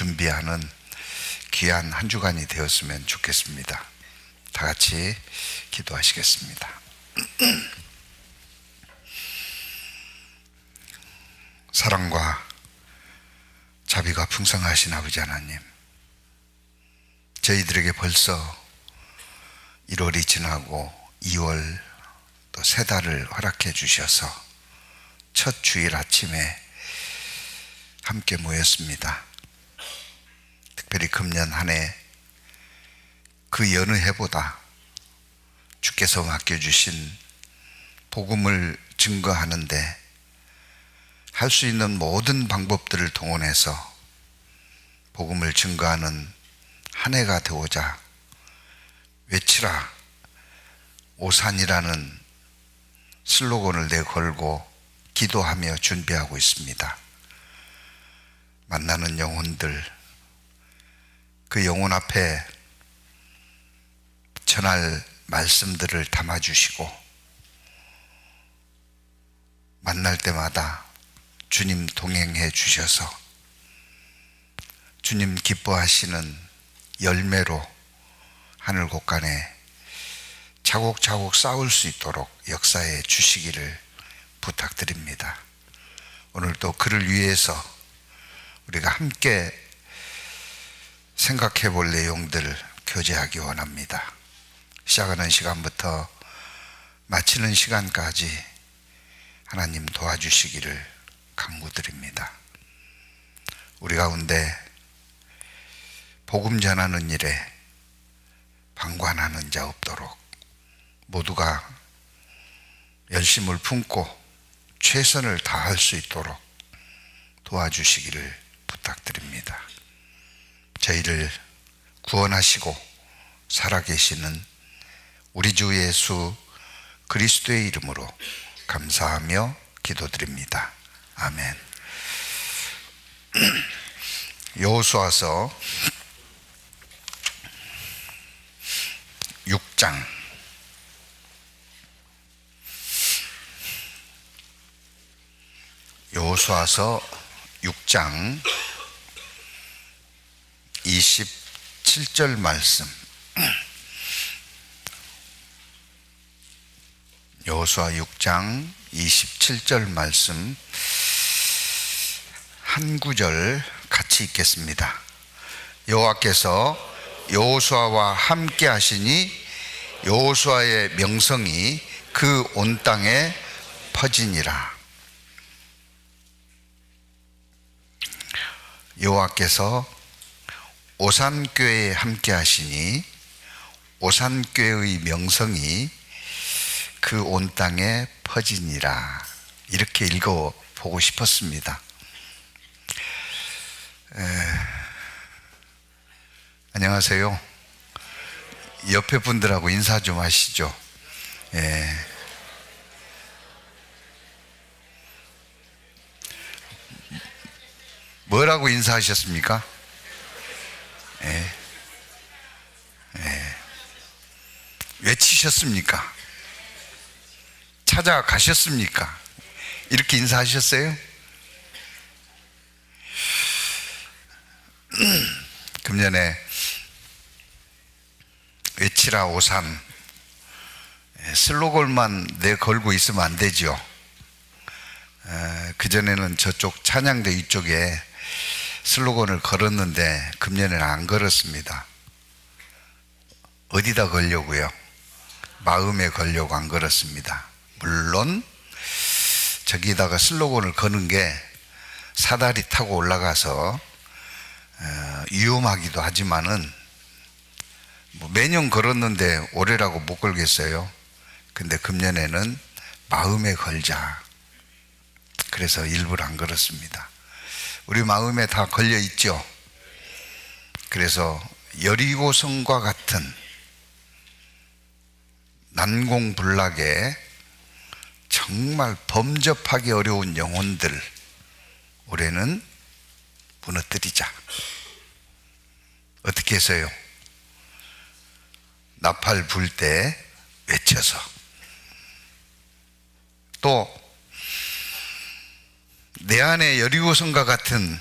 준비하는 귀한 한 주간이 되었으면 좋겠습니다. 다 같이 기도하시겠습니다. 사랑과 자비가 풍성하신 아버지 하나님, 저희들에게 벌써 1월이 지나고 2월 또 3달을 허락해 주셔서 첫 주일 아침에 함께 모였습니다. 특별히 금년 한 해 그 여느 해보다 주께서 맡겨주신 복음을 증거하는데 할 수 있는 모든 방법들을 동원해서 복음을 증거하는 한 해가 되고자 외치라 오산이라는 슬로건을 내걸고 기도하며 준비하고 있습니다. 만나는 영혼들, 그 영혼 앞에 전할 말씀들을 담아주시고 만날 때마다 주님 동행해 주셔서 주님 기뻐하시는 열매로 하늘 곳간에 차곡차곡 쌓을 수 있도록 역사해 주시기를 부탁드립니다. 오늘도 그를 위해서 우리가 함께 생각해 볼 내용들 교제하기 원합니다. 시작하는 시간부터 마치는 시간까지 하나님 도와주시기를 간구드립니다. 우리 가운데 복음 전하는 일에 방관하는 자 없도록 모두가 열심을 품고 최선을 다할 수 있도록 도와주시기를 부탁드립니다. 저희를 구원하시고 살아계시는 우리 주 예수 그리스도의 이름으로 감사하며 기도드립니다. 아멘. 여호수아서 6장 여호수아서 6장 27절 말씀. 여호수아 6장 27절 말씀 한 구절 같이 읽겠습니다. 여호와께서 여호수아와 함께 하시니 여호수아의 명성이 그 온 땅에 퍼지니라. 여호와께서 오산교회에 함께 하시니 오산교회의 명성이 그 온 땅에 퍼지니라. 이렇게 읽어보고 싶었습니다. 안녕하세요. 옆에 분들하고 인사 좀 하시죠. 뭐라고 인사하셨습니까? 외치셨습니까? 찾아가셨습니까? 이렇게 인사하셨어요? 금년에 외치라 오산 슬로건만 내걸고 있으면 안 되죠. 그전에는 저쪽 찬양대 이쪽에 슬로건을 걸었는데 금년에는 안 걸었습니다. 어디다 걸려고요? 마음에 걸려고 안 걸었습니다. 물론 저기다가 슬로건을 거는 게 사다리 타고 올라가서 위험하기도 하지만은 매년 걸었는데 올해라고 못 걸겠어요. 근데 금년에는 마음에 걸자. 그래서 일부러 안 걸었습니다. 우리 마음에 다 걸려 있죠. 그래서 여리고성과 같은 난공불락에 정말 범접하기 어려운 영혼들 올해는 무너뜨리자. 어떻게 해서요? 나팔 불 때 외쳐서, 또 내 안에 여리고성과 같은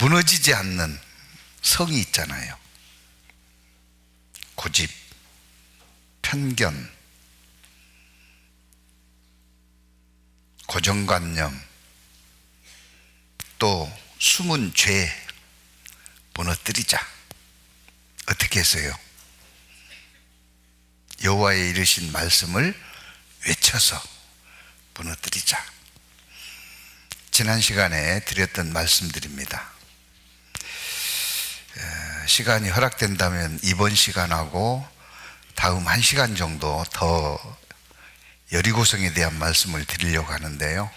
무너지지 않는 성이 있잖아요. 고집, 편견, 고정관념, 또 숨은 죄 무너뜨리자. 어떻게 했어요? 여호와의 이르신 말씀을 외쳐서 무너뜨리자. 지난 시간에 드렸던 말씀들입니다. 시간이 허락된다면 이번 시간하고 다음 1시간 정도 더 여리고성에 대한 말씀을 드리려고 하는데요.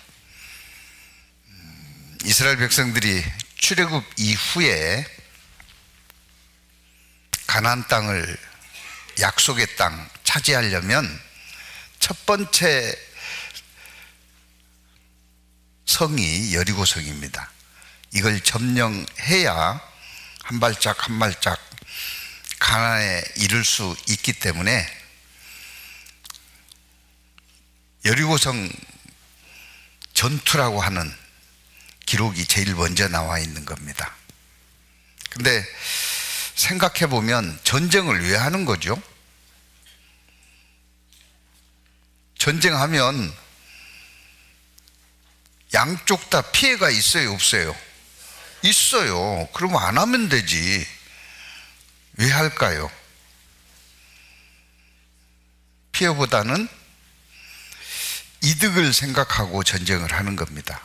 이스라엘 백성들이 출애굽 이후에 가나안 땅을, 약속의 땅 차지하려면 첫 번째 성이 여리고성입니다. 이걸 점령해야 한 발짝 한 발짝 가나안에 이를 수 있기 때문에 여리고성 전투라고 하는 기록이 제일 먼저 나와 있는 겁니다. 근데 생각해 보면 전쟁을 왜 하는 거죠? 전쟁하면 양쪽 다 피해가 있어요, 없어요? 있어요. 그러면 안 하면 되지. 왜 할까요? 피해보다는 이득을 생각하고 전쟁을 하는 겁니다.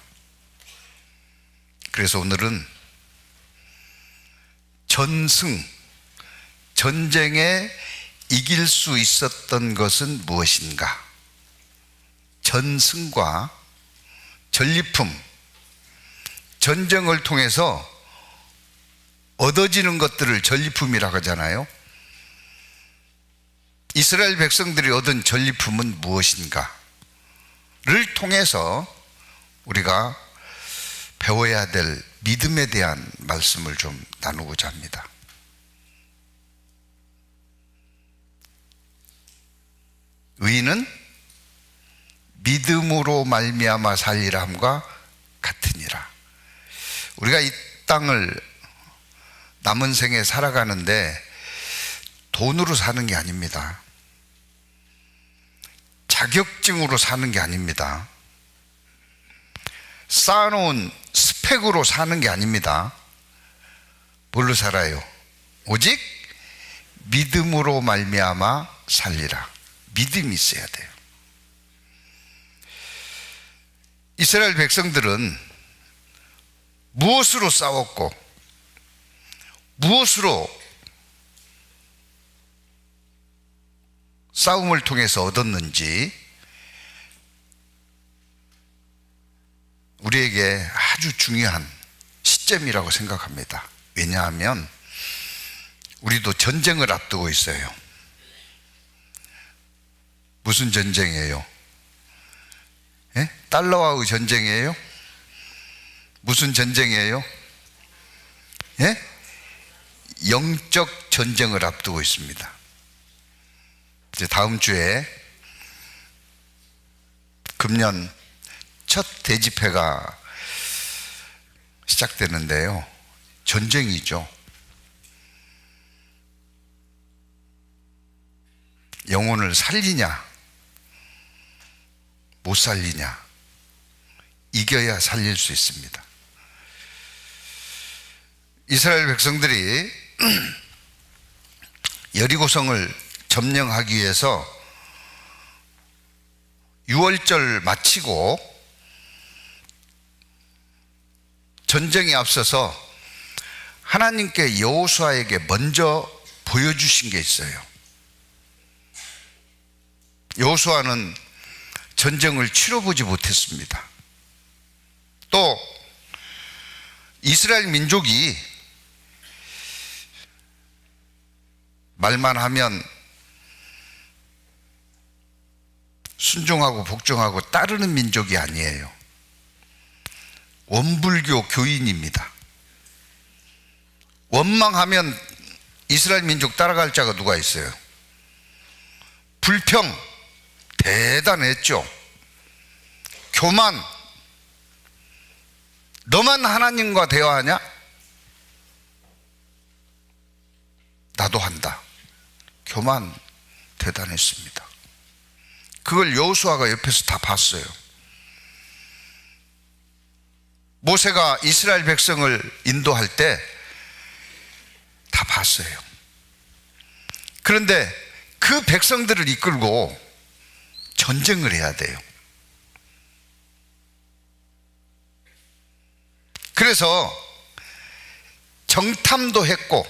그래서 오늘은 전승, 전쟁에 이길 수 있었던 것은 무엇인가? 전승과 전리품, 전쟁을 통해서 얻어지는 것들을 전리품이라고 하잖아요. 이스라엘 백성들이 얻은 전리품은 무엇인가를 통해서 우리가 배워야 될 믿음에 대한 말씀을 좀 나누고자 합니다. 의인은 믿음으로 말미암아 살리라 함과 같으니라. 우리가 이 땅을 남은 생에 살아가는데 돈으로 사는 게 아닙니다. 자격증으로 사는 게 아닙니다. 쌓아놓은 스펙으로 사는 게 아닙니다. 뭘로 살아요? 오직 믿음으로 말미암아 살리라. 믿음이 있어야 돼요. 이스라엘 백성들은 무엇으로 싸웠고 무엇으로 싸움을 통해서 얻었는지 우리에게 아주 중요한 시점이라고 생각합니다. 왜냐하면 우리도 전쟁을 앞두고 있어요. 무슨 전쟁이에요? 예? 달러와의 전쟁이에요? 무슨 전쟁이에요? 예? 영적 전쟁을 앞두고 있습니다. 이제 다음 주에 금년 첫 대집회가 시작되는데요. 전쟁이죠. 영혼을 살리냐, 못 살리냐, 이겨야 살릴 수 있습니다. 이스라엘 백성들이 여리고성을 점령하기 위해서 6월절 마치고 전쟁에 앞서서 하나님께 여호수아에게 먼저 보여주신 게 있어요. 여호수아는 전쟁을 치러보지 못했습니다. 또 이스라엘 민족이 말만 하면 순종하고 복종하고 따르는 민족이 아니에요. 원불교 교인입니다. 원망하면 이스라엘 민족 따라갈 자가 누가 있어요? 불평 대단했죠. 교만, 너만 하나님과 대화하냐? 나도 한다. 교만 대단했습니다. 그걸 여호수아가 옆에서 다 봤어요. 모세가 이스라엘 백성을 인도할 때 다 봤어요. 그런데 그 백성들을 이끌고 전쟁을 해야 돼요. 그래서 정탐도 했고,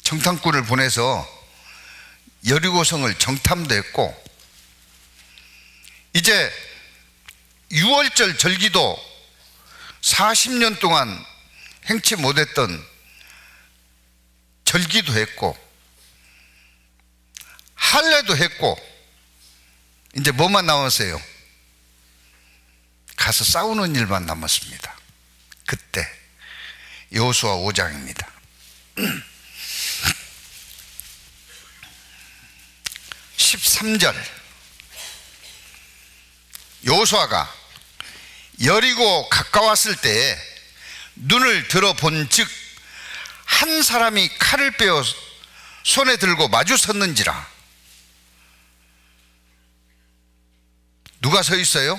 정탐꾼을 보내서 여리고성을 정탐도 했고, 이제 6월절 절기도 40년 동안 행치 못했던 절기도 했고, 할례도 했고, 이제 뭐만 남았어요? 가서 싸우는 일만 남았습니다. 그때 여호수아 5장입니다. 13절, 여호수아가 여리고 가까웠을 때에 눈을 들어본 즉 한 사람이 칼을 빼어 손에 들고 마주 섰는지라. 누가 서 있어요?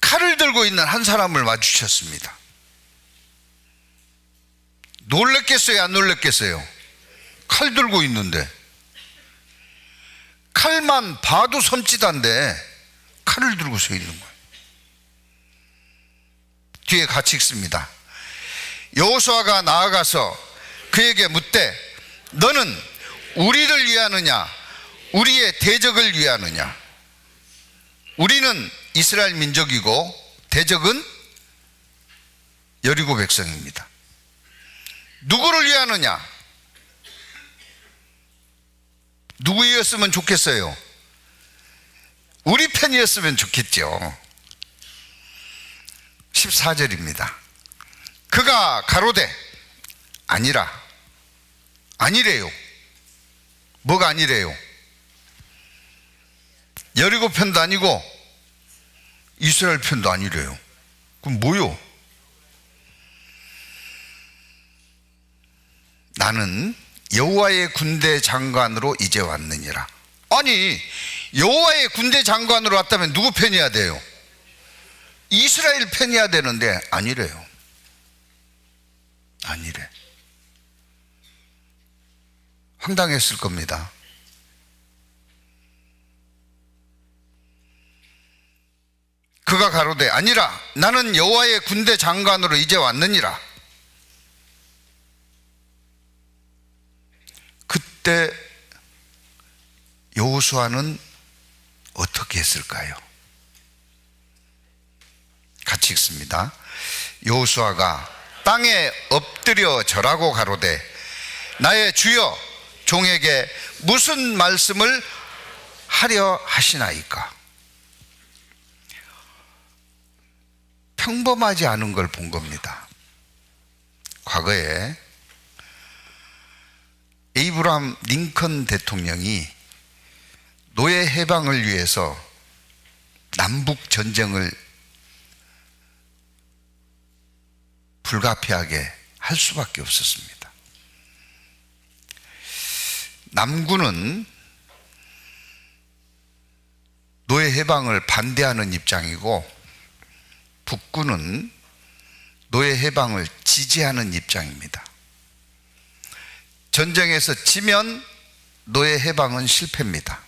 칼을 들고 있는 한 사람을 마주쳤습니다. 놀랬겠어요? 안 놀랬겠어요? 칼 들고 있는데, 칼만 봐도 손짓한데 칼을 들고 서 있는 거예요. 뒤에 같이 읽습니다. 여호수아가 나아가서 그에게 묻되 너는 우리를 위하느냐 우리의 대적을 위하느냐? 우리는 이스라엘 민족이고 대적은 여리고 백성입니다. 누구를 위하느냐? 누구였으면 좋겠어요? 우리 편이었으면 좋겠죠. 14절입니다. 그가 가로되 아니라. 아니래요. 뭐가 아니래요? 여리고 편도 아니고 이스라엘 편도 아니래요. 그럼 뭐요? 나는 여호와의 군대 장관으로 이제 왔느니라. 아니, 여호와의 군대 장관으로 왔다면 누구 편이어야 돼요? 이스라엘 편이어야 되는데 아니래요. 아니래. 황당했을 겁니다. 그가 가로되 아니라 나는 여호와의 군대 장관으로 이제 왔느니라. 그때 여호수아는 어떻게 했을까요? 같이 읽습니다. 여호수아가 땅에 엎드려 절하고 가로되 나의 주여 종에게 무슨 말씀을 하려 하시나이까? 평범하지 않은 걸 본 겁니다. 과거에 에이브라함 링컨 대통령이 노예 해방을 위해서 남북 전쟁을 불가피하게 할 수밖에 없었습니다. 남군은 노예 해방을 반대하는 입장이고 북군은 노예 해방을 지지하는 입장입니다. 전쟁에서 지면 노예 해방은 실패입니다.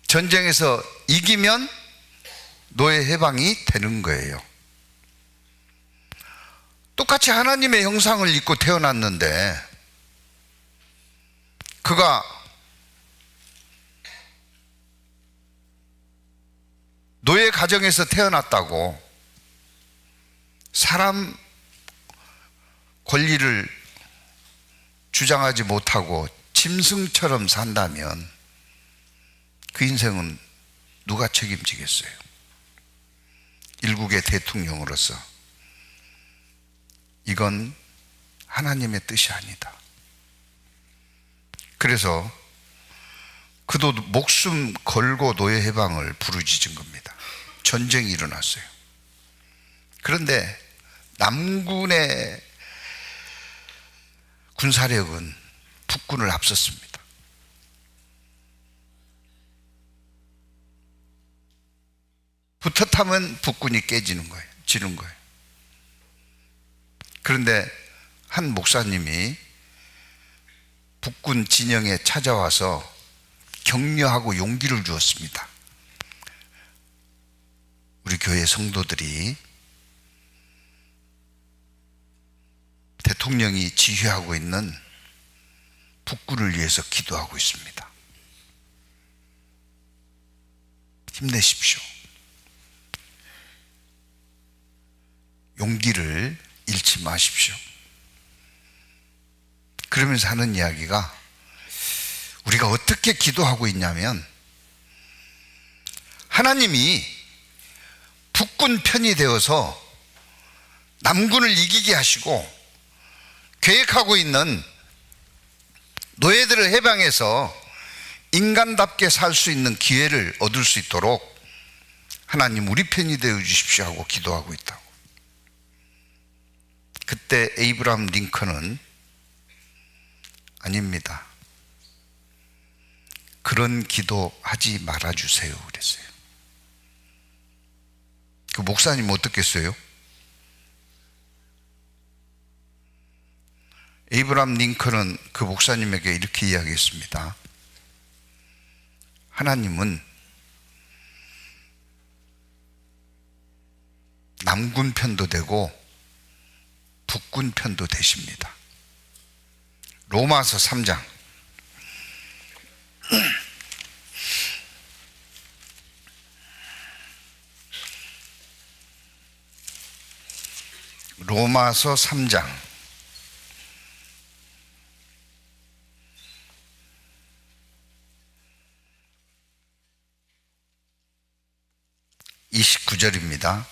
전쟁에서 이기면 노예 해방이 되는 거예요. 똑같이 하나님의 형상을 입고 태어났는데 그가 노예 가정에서 태어났다고 사람 권리를 주장하지 못하고 짐승처럼 산다면 그 인생은 누가 책임지겠어요? 일국의 대통령으로서 이건 하나님의 뜻이 아니다. 그래서 그도 목숨 걸고 노예 해방을 부르짖은 겁니다. 전쟁이 일어났어요. 그런데 남군의 군사력은 북군을 앞섰습니다. 붙어타면 북군이 깨지는 거예요. 지는 거예요. 그런데 한 목사님이 북군 진영에 찾아와서 격려하고 용기를 주었습니다. 우리 교회 성도들이 대통령이 지휘하고 있는 북군을 위해서 기도하고 있습니다. 힘내십시오. 용기를 잃지 마십시오. 그러면서 하는 이야기가, 우리가 어떻게 기도하고 있냐면, 하나님이 북군 편이 되어서 남군을 이기게 하시고 계획하고 있는 노예들을 해방해서 인간답게 살 수 있는 기회를 얻을 수 있도록 하나님 우리 편이 되어 주십시오 하고 기도하고 있다고. 그때 에이브라함 링컨은 아닙니다, 그런 기도 하지 말아주세요 그랬어요. 그 목사님 어떻겠어요? 에이브라함 링컨은 그 목사님에게 이렇게 이야기했습니다. 하나님은 남군 편도 되고 북군 편도 되십니다. 로마서 3장 로마서 3장 29절입니다.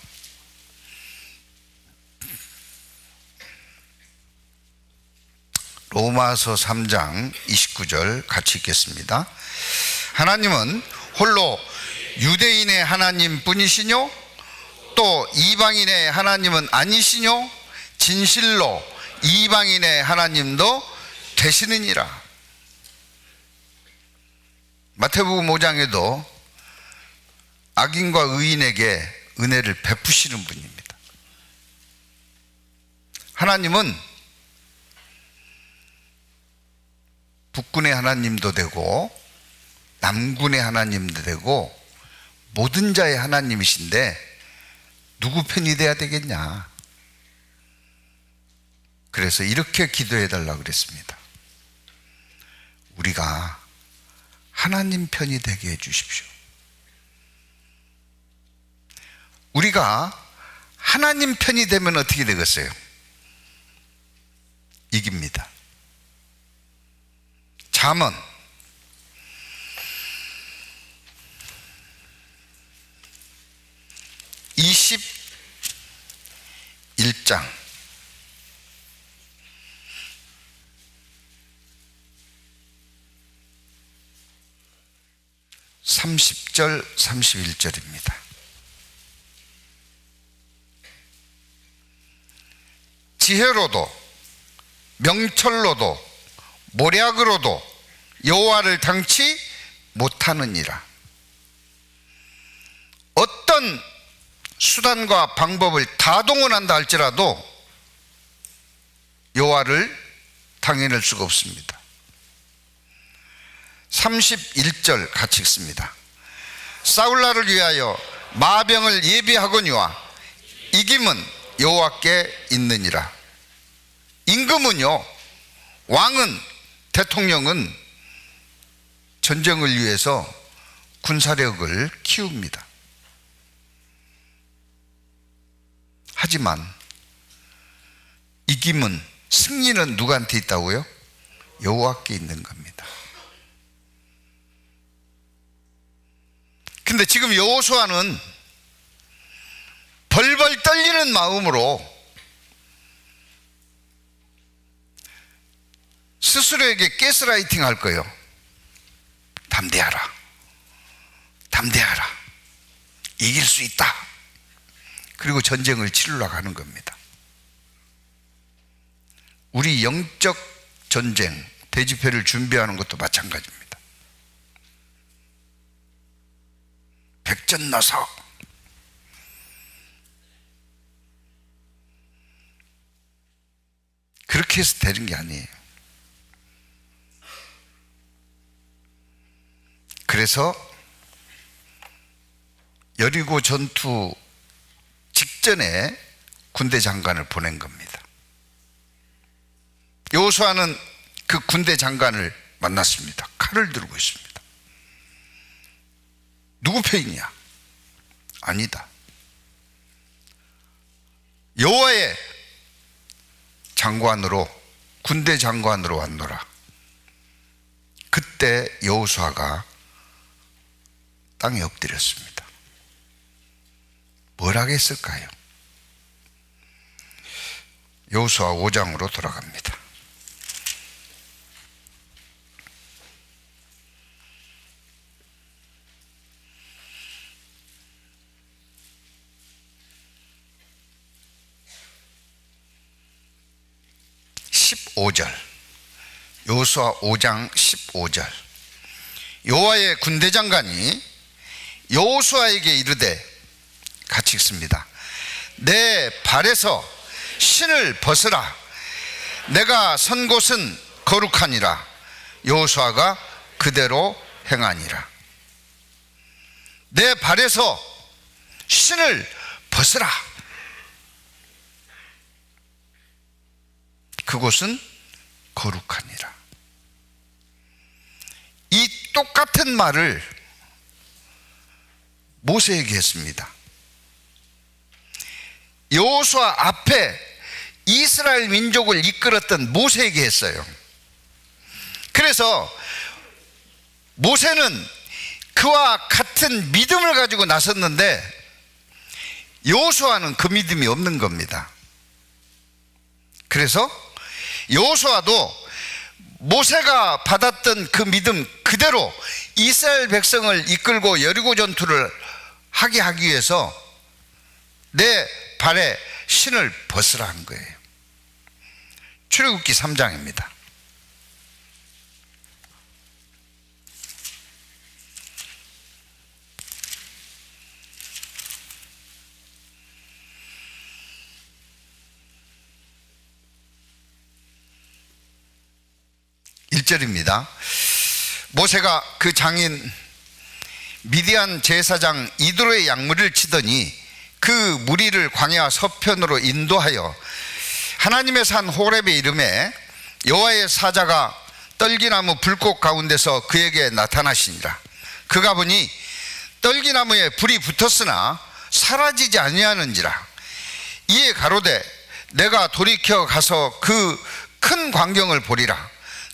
로마서 3장 29절 같이 읽겠습니다. 하나님은 홀로 유대인의 하나님 뿐이시뇨? 또 이방인의 하나님은 아니시뇨? 진실로 이방인의 하나님도 되시느니라. 마태복음 5장에도 악인과 의인에게 은혜를 베푸시는 분입니다. 하나님은 북군의 하나님도 되고 남군의 하나님도 되고 모든 자의 하나님이신데 누구 편이 돼야 되겠냐? 그래서 이렇게 기도해 달라고 그랬습니다. 우리가 하나님 편이 되게 해 주십시오. 우리가 하나님 편이 되면 어떻게 되겠어요? 이깁니다. 잠언 21장 30절 31절입니다. 지혜로도 명철로도 모략으로도 여호와를 당치 못하느니라. 어떤 수단과 방법을 다 동원한다 할지라도 여호와를 당해낼 수가 없습니다. 31절 같이 읽습니다. 사울라를 위하여 마병을 예비하거니와 이김은 여호와께 있느니라. 임금은요, 왕은, 대통령은 전쟁을 위해서 군사력을 키웁니다. 하지만 이김은, 승리는 누구한테 있다고요? 여호와께 있는 겁니다. 근데 지금 여호수아는 벌벌 떨리는 마음으로 스스로에게 가스라이팅 할 거예요. 담대하라, 담대하라, 이길 수 있다. 그리고 전쟁을 치르려고 하는 겁니다. 우리 영적 전쟁, 대집회를 준비하는 것도 마찬가지입니다. 백전나석. 그렇게 해서 되는 게 아니에요. 그래서 여리고 전투 직전에 군대 장관을 보낸 겁니다. 여호수아는 그 군대 장관을 만났습니다. 칼을 들고 있습니다. 누구 편이냐? 아니다. 여호와의 장관으로, 군대 장관으로 왔노라. 그때 여호수아가 땅에 엎드렸습니다. 뭘 하겠을까요? 여호수아 5장으로 돌아갑니다. 여호수아 5장 15절. 여호와의 군대 장관이 여호수아에게 이르되, 같이 읽습니다. 내 발에서 신을 벗으라. 내가 선 곳은 거룩하니라. 여호수아가 그대로 행하니라. 내 발에서 신을 벗으라. 그곳은 거룩하니라. 이 똑같은 말을 모세에게 했습니다. 여호수아 앞에 이스라엘 민족을 이끌었던 모세에게 했어요. 그래서 모세는 그와 같은 믿음을 가지고 나섰는데 여호수아는 그 믿음이 없는 겁니다. 그래서 여호수아도 모세가 받았던 그 믿음 그대로 이스라엘 백성을 이끌고 여리고 전투를 하게 하기 위해서 내 발에 신을 벗으라 한 거예요. 출애굽기 3장입니다. (1절입니다) 모세가 그 장인 미디안 제사장 이드로의 양무리를 치더니 그 무리를 광야 서편으로 인도하여 하나님의 산 호렙에 이르매 여호와의 사자가 떨기나무 불꽃 가운데서 그에게 나타나시니라. 그가 보니 떨기나무에 불이 붙었으나 사라지지 아니하는지라. 이에 가로되 내가 돌이켜 가서 그 큰 광경을 보리라.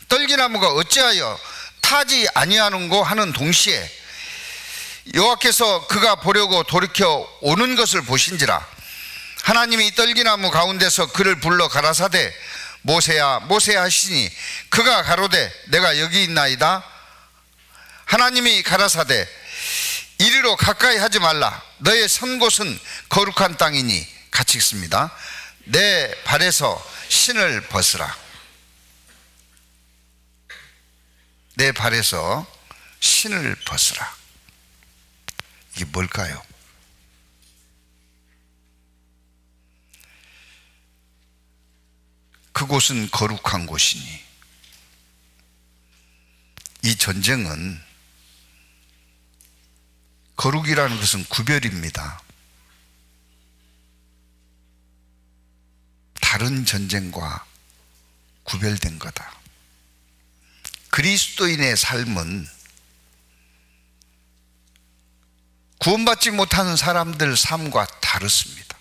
떨기나무가 어찌하여 타지 아니하는고 하는 동시에 여호와께서 그가 보려고 돌이켜 오는 것을 보신지라. 하나님이 떨기나무 가운데서 그를 불러 가라사대 모세야 모세야 하시니 그가 가로되 내가 여기 있나이다. 하나님이 가라사대 이리로 가까이 하지 말라. 너의 선 곳은 거룩한 땅이니. 같이 읽습니다. 내 발에서 신을 벗으라. 내 발에서 신을 벗으라. 이게 뭘까요? 그곳은 거룩한 곳이니. 이 전쟁은, 거룩이라는 것은 구별입니다. 다른 전쟁과 구별된 거다. 그리스도인의 삶은 구원받지 못하는 사람들 삶과 다릅니다.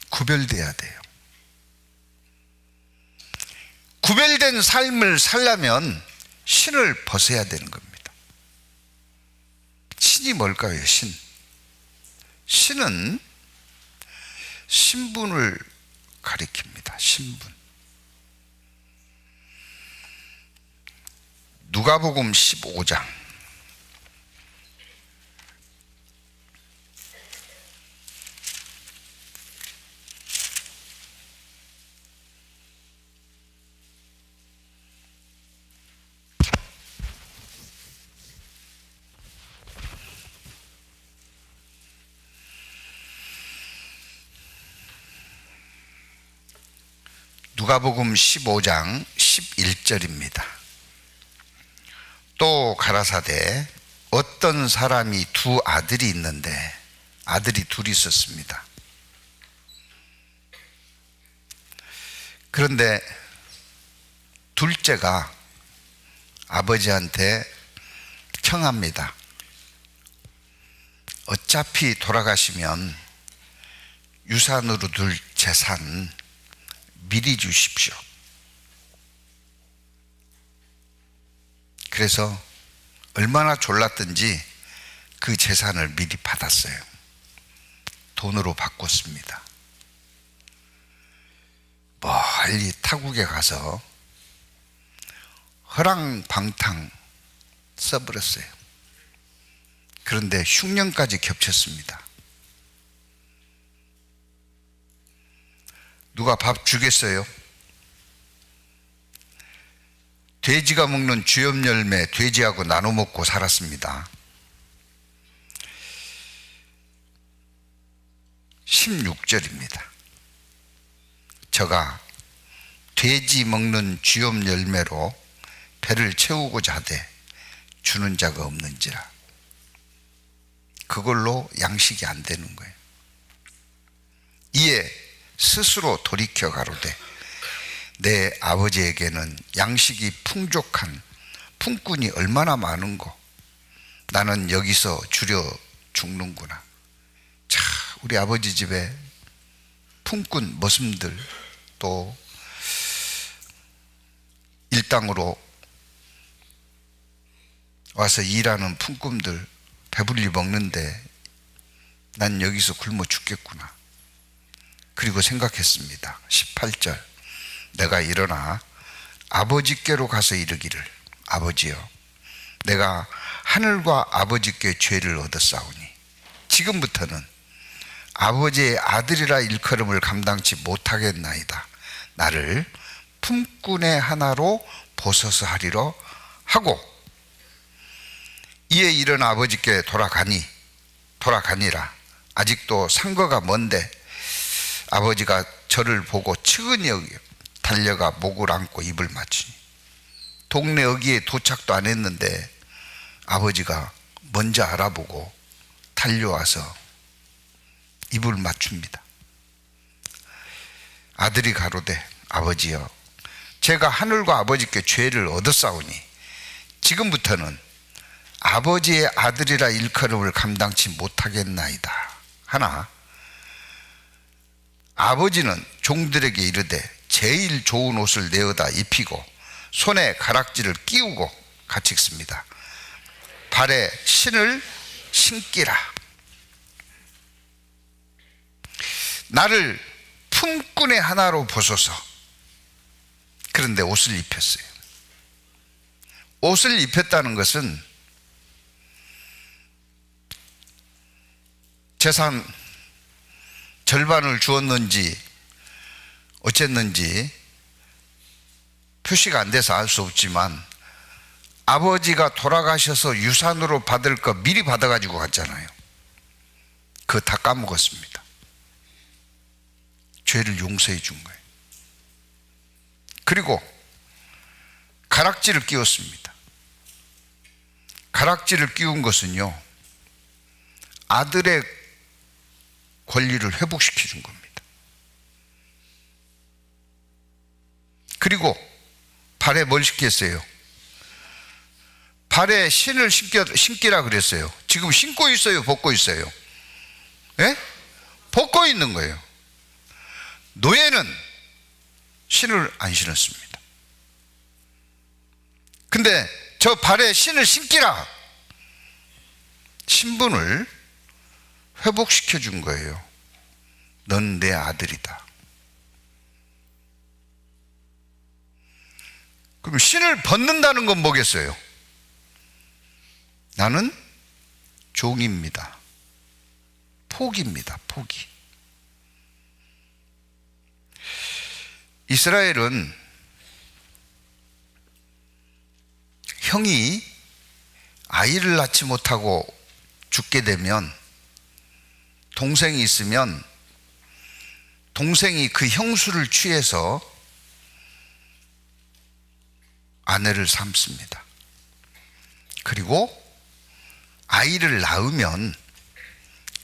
구별돼야 돼요. 구별된 삶을 살려면 신을 벗어야 되는 겁니다. 신이 뭘까요? 신은 신분을 가리킵니다. 신분. 누가복음 15장 누가복음 15장 11절입니다. 또 가라사대 어떤 사람이 두 아들이 있는데, 아들이 둘이 있었습니다. 그런데 둘째가 아버지한테 청합니다. 어차피 돌아가시면 유산으로 둘 재산 미리 주십시오. 그래서 얼마나 졸랐든지 그 재산을 미리 받았어요. 돈으로 바꿨습니다. 멀리 타국에 가서 허랑방탕 써버렸어요. 그런데 흉년까지 겹쳤습니다. 누가 밥 주겠어요? 돼지가 먹는 주엽 열매 돼지하고 나눠 먹고 살았습니다. 16절입니다. 저가 돼지 먹는 주엽 열매로 배를 채우고자 하되 주는 자가 없는지라. 그걸로 양식이 안 되는 거예요. 이에 스스로 돌이켜 가로되 내 아버지에게는 양식이 풍족한 품꾼이 얼마나 많은고 나는 여기서 주려 죽는구나. 자, 우리 아버지 집에 품꾼 머슴들, 또 일당으로 와서 일하는 품꾼들 배불리 먹는데 난 여기서 굶어 죽겠구나. 그리고 생각했습니다. 18절, 내가 일어나 아버지께로 가서 이르기를 아버지여, 내가 하늘과 아버지께 죄를 얻었사오니 지금부터는 아버지의 아들이라 일컬음을 감당치 못하겠나이다. 나를 품꾼의 하나로 보소서 하리라 하고, 이에 일어나 아버지께 돌아가니라. 아직도 상거가 먼데 아버지가 저를 보고 측은히 여겨 달려가 목을 안고 입을 맞추니, 동네 어귀에 도착도 안 했는데 아버지가 먼저 알아보고 달려와서 입을 맞춥니다. 아들이 가로되 아버지여, 제가 하늘과 아버지께 죄를 얻었사오니 지금부터는 아버지의 아들이라 일컬음을 감당치 못하겠나이다 하나, 아버지는 종들에게 이르되 제일 좋은 옷을 내어다 입히고 손에 가락지를 끼우고, 같이 읽습니다. 발에 신을 신기라. 나를 품꾼의 하나로 보소서. 그런데 옷을 입혔어요. 옷을 입혔다는 것은 재산 절반을 주었는지 어쨌는지 표시가 안 돼서 알 수 없지만, 아버지가 돌아가셔서 유산으로 받을 거 미리 받아가지고 갔잖아요. 그거 다 까먹었습니다. 죄를 용서해 준 거예요. 그리고 가락지를 끼웠습니다. 가락지를 끼운 것은요, 아들의 권리를 회복시켜 준 겁니다. 그리고 발에 뭘 신겼어요? 발에 신을 신기라 그랬어요. 지금 신고 있어요? 벗고 있어요? 예? 벗고 있는 거예요. 노예는 신을 안 신었습니다. 근데 저 발에 신을 신기라, 신분을 회복시켜 준 거예요. 넌 내 아들이다. 그럼 신을 벗는다는 건 뭐겠어요? 나는 종입니다. 포기입니다. 포기. 이스라엘은 형이 아이를 낳지 못하고 죽게 되면, 동생이 있으면 동생이 그 형수를 취해서 아내를 삼습니다. 그리고 아이를 낳으면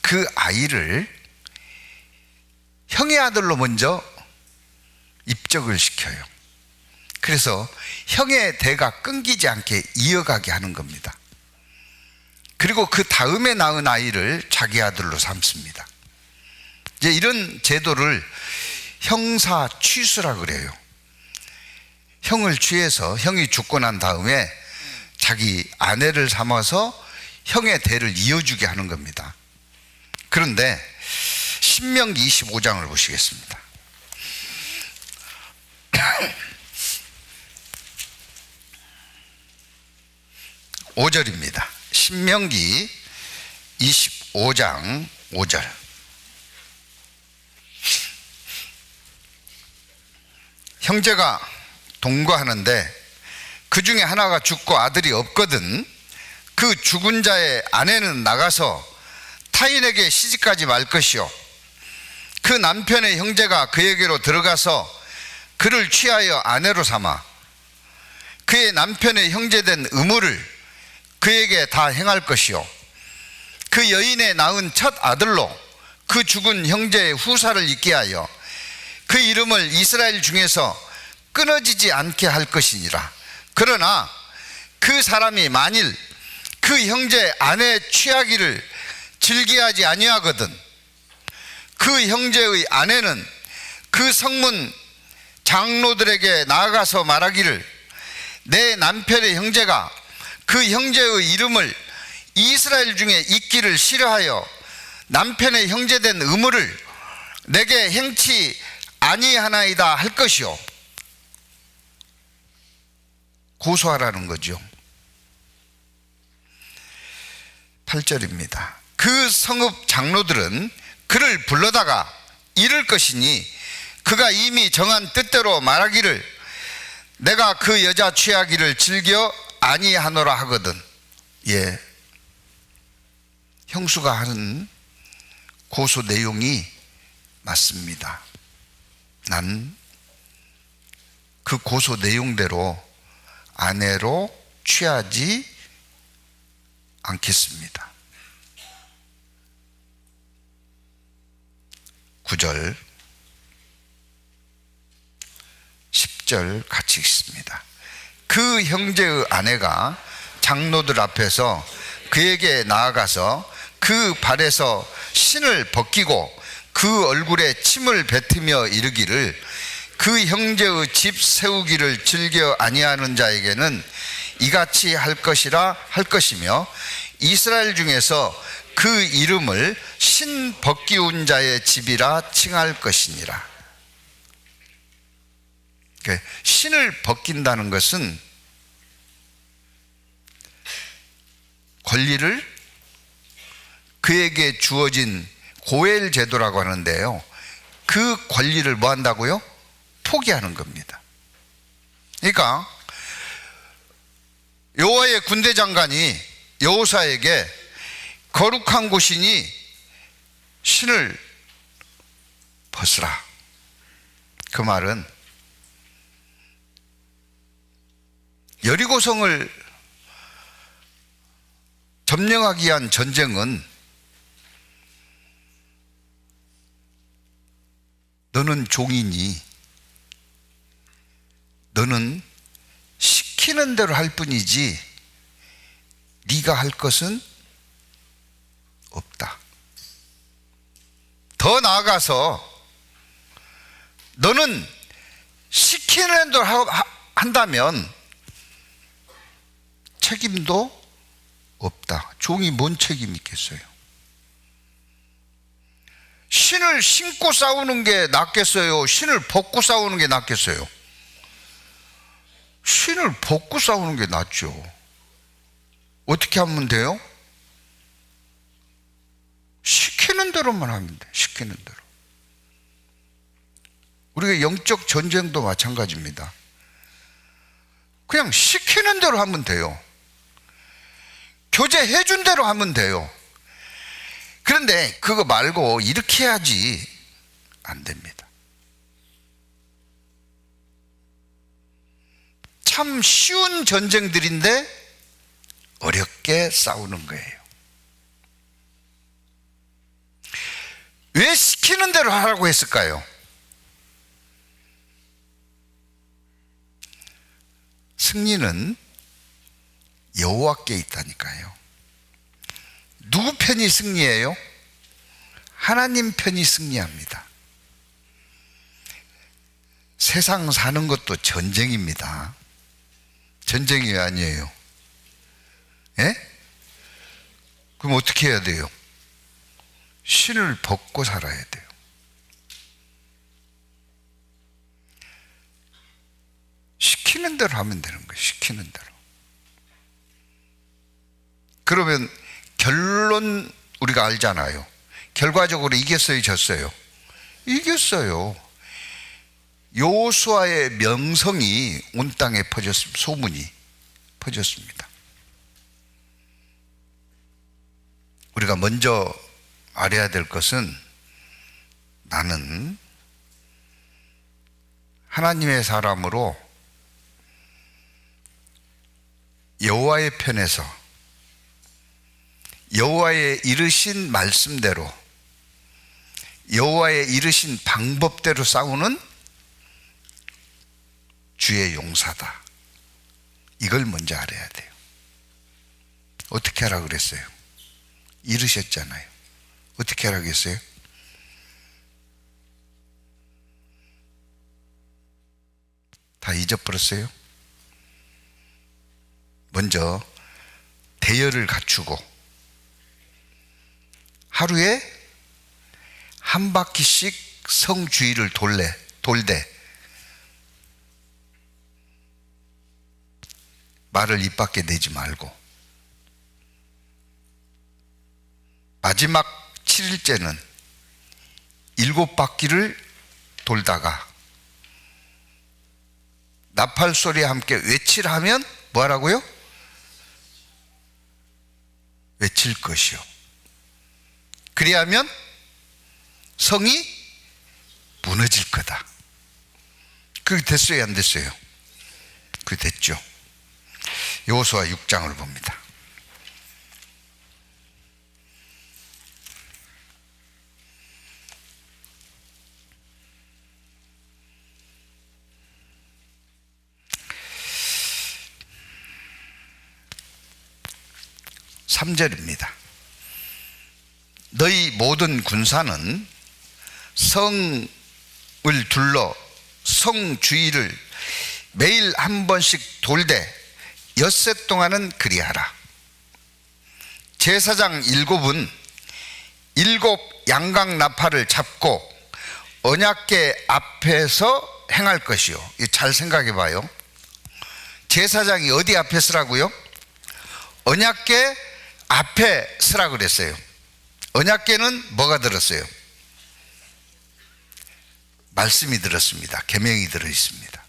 그 아이를 형의 아들로 먼저 입적을 시켜요. 그래서 형의 대가 끊기지 않게 이어가게 하는 겁니다. 그리고 그 다음에 낳은 아이를 자기 아들로 삼습니다. 이제 이런 제도를 형사 취수라 그래요. 형을 취해서 형이 죽고 난 다음에 자기 아내를 삼아서 형의 대를 이어주게 하는 겁니다. 그런데 신명기 25장을 보시겠습니다. 5절입니다. 신명기 25장 5절. 형제가 동거하는데 그 중에 하나가 죽고 아들이 없거든 그 죽은 자의 아내는 나가서 타인에게 시집가지 말 것이요 그 남편의 형제가 그에게로 들어가서 그를 취하여 아내로 삼아 그의 남편의 형제된 의무를 그에게 다 행할 것이요 그 여인의 낳은 첫 아들로 그 죽은 형제의 후사를 있게 하여 그 이름을 이스라엘 중에서 끊어지지 않게 할 것이니라. 그러나 그 사람이 만일 그 형제 아내 취하기를 즐기하지 아니하거든 그 형제의 아내는 그 성문 장로들에게 나아가서 말하기를 내 남편의 형제가 그 형제의 이름을 이스라엘 중에 있기를 싫어하여 남편의 형제된 의무를 내게 행치 아니하나이다 할 것이요. 고소하라는 거죠. 8절입니다. 그 성읍 장로들은 그를 불러다가 이를 것이니 그가 이미 정한 뜻대로 말하기를 내가 그 여자 취하기를 즐겨 아니하노라 하거든. 예, 형수가 하는 고소 내용이 맞습니다. 난 그 고소 내용대로 아내로 취하지 않겠습니다. 9절 10절 같이 읽습니다. 그 형제의 아내가 장로들 앞에서 그에게 나아가서 그 발에서 신을 벗기고 그 얼굴에 침을 뱉으며 이르기를 그 형제의 집 세우기를 즐겨 아니하는 자에게는 이같이 할 것이라 할 것이며 이스라엘 중에서 그 이름을 신 벗기운 자의 집이라 칭할 것이니라. 신을 벗긴다는 것은 권리를 그에게 주어진 고엘 제도라고 하는데요, 그 권리를 뭐 한다고요? 포기하는 겁니다. 그러니까 여호와의 군대 장관이 여호사에게 거룩한 곳이니 신을 벗으라. 그 말은 여리고성을 점령하기 위한 전쟁은 너는 종이니 너는 시키는 대로 할 뿐이지 네가 할 것은 없다. 더 나아가서 너는 시키는 대로 한다면 책임도 없다. 종이 뭔 책임이 있겠어요? 신을 신고 싸우는 게 낫겠어요? 신을 벗고 싸우는 게 낫겠어요? 신을 벗고 싸우는 게 낫죠. 어떻게 하면 돼요? 시키는 대로만 하면 돼. 시키는 대로. 우리가 영적 전쟁도 마찬가지입니다. 그냥 시키는 대로 하면 돼요. 교제해 준 대로 하면 돼요. 그런데 그거 말고 이렇게 해야지 안 됩니다. 참 쉬운 전쟁들인데 어렵게 싸우는 거예요. 왜 시키는 대로 하라고 했을까요? 승리는 여호와께 있다니까요. 누구 편이 승리해요? 하나님 편이 승리합니다. 세상 사는 것도 전쟁입니다. 전쟁이 아니에요. 예? 그럼 어떻게 해야 돼요? 신을 벗고 살아야 돼요. 시키는 대로 하면 되는 거예요. 시키는 대로. 그러면 결론 우리가 알잖아요. 결과적으로 이겼어요, 졌어요? 이겼어요. 여호수아의 명성이 온 땅에 퍼졌습니다. 소문이 퍼졌습니다. 우리가 먼저 알아야 될 것은 나는 하나님의 사람으로 여호와의 편에서 여호와의 이르신 말씀대로 여호와의 이르신 방법대로 싸우는 주의 용사다. 이걸 먼저 알아야 돼요. 어떻게 하라 그랬어요? 이르셨잖아요. 어떻게 하라고 했어요? 다 잊어버렸어요? 먼저 대열을 갖추고 하루에 한 바퀴씩 성 주위를 돌되 말을 입 밖에 내지 말고 마지막 7일째는 7바퀴를 돌다가 나팔 소리와 함께 외치라 하면 뭐 하라고요? 외칠 것이요. 그리하면 성이 무너질 거다. 그게 됐어요, 안 됐어요? 그게 됐죠. 여호수아 6장을 봅니다. (3절입니다) 너희 모든 군사는 성을 둘러 성 주위를 매일 한 번씩 돌되 엿새 동안은 그리하라. 제사장 7은 7 양각 나팔을 잡고 언약궤 앞에서 행할 것이요. 잘 생각해 봐요. 제사장이 어디 앞에 서라고요? 언약궤 앞에 서라 그랬어요. 언약궤는 뭐가 들었어요? 말씀이 들었습니다. 계명이 들어 있습니다.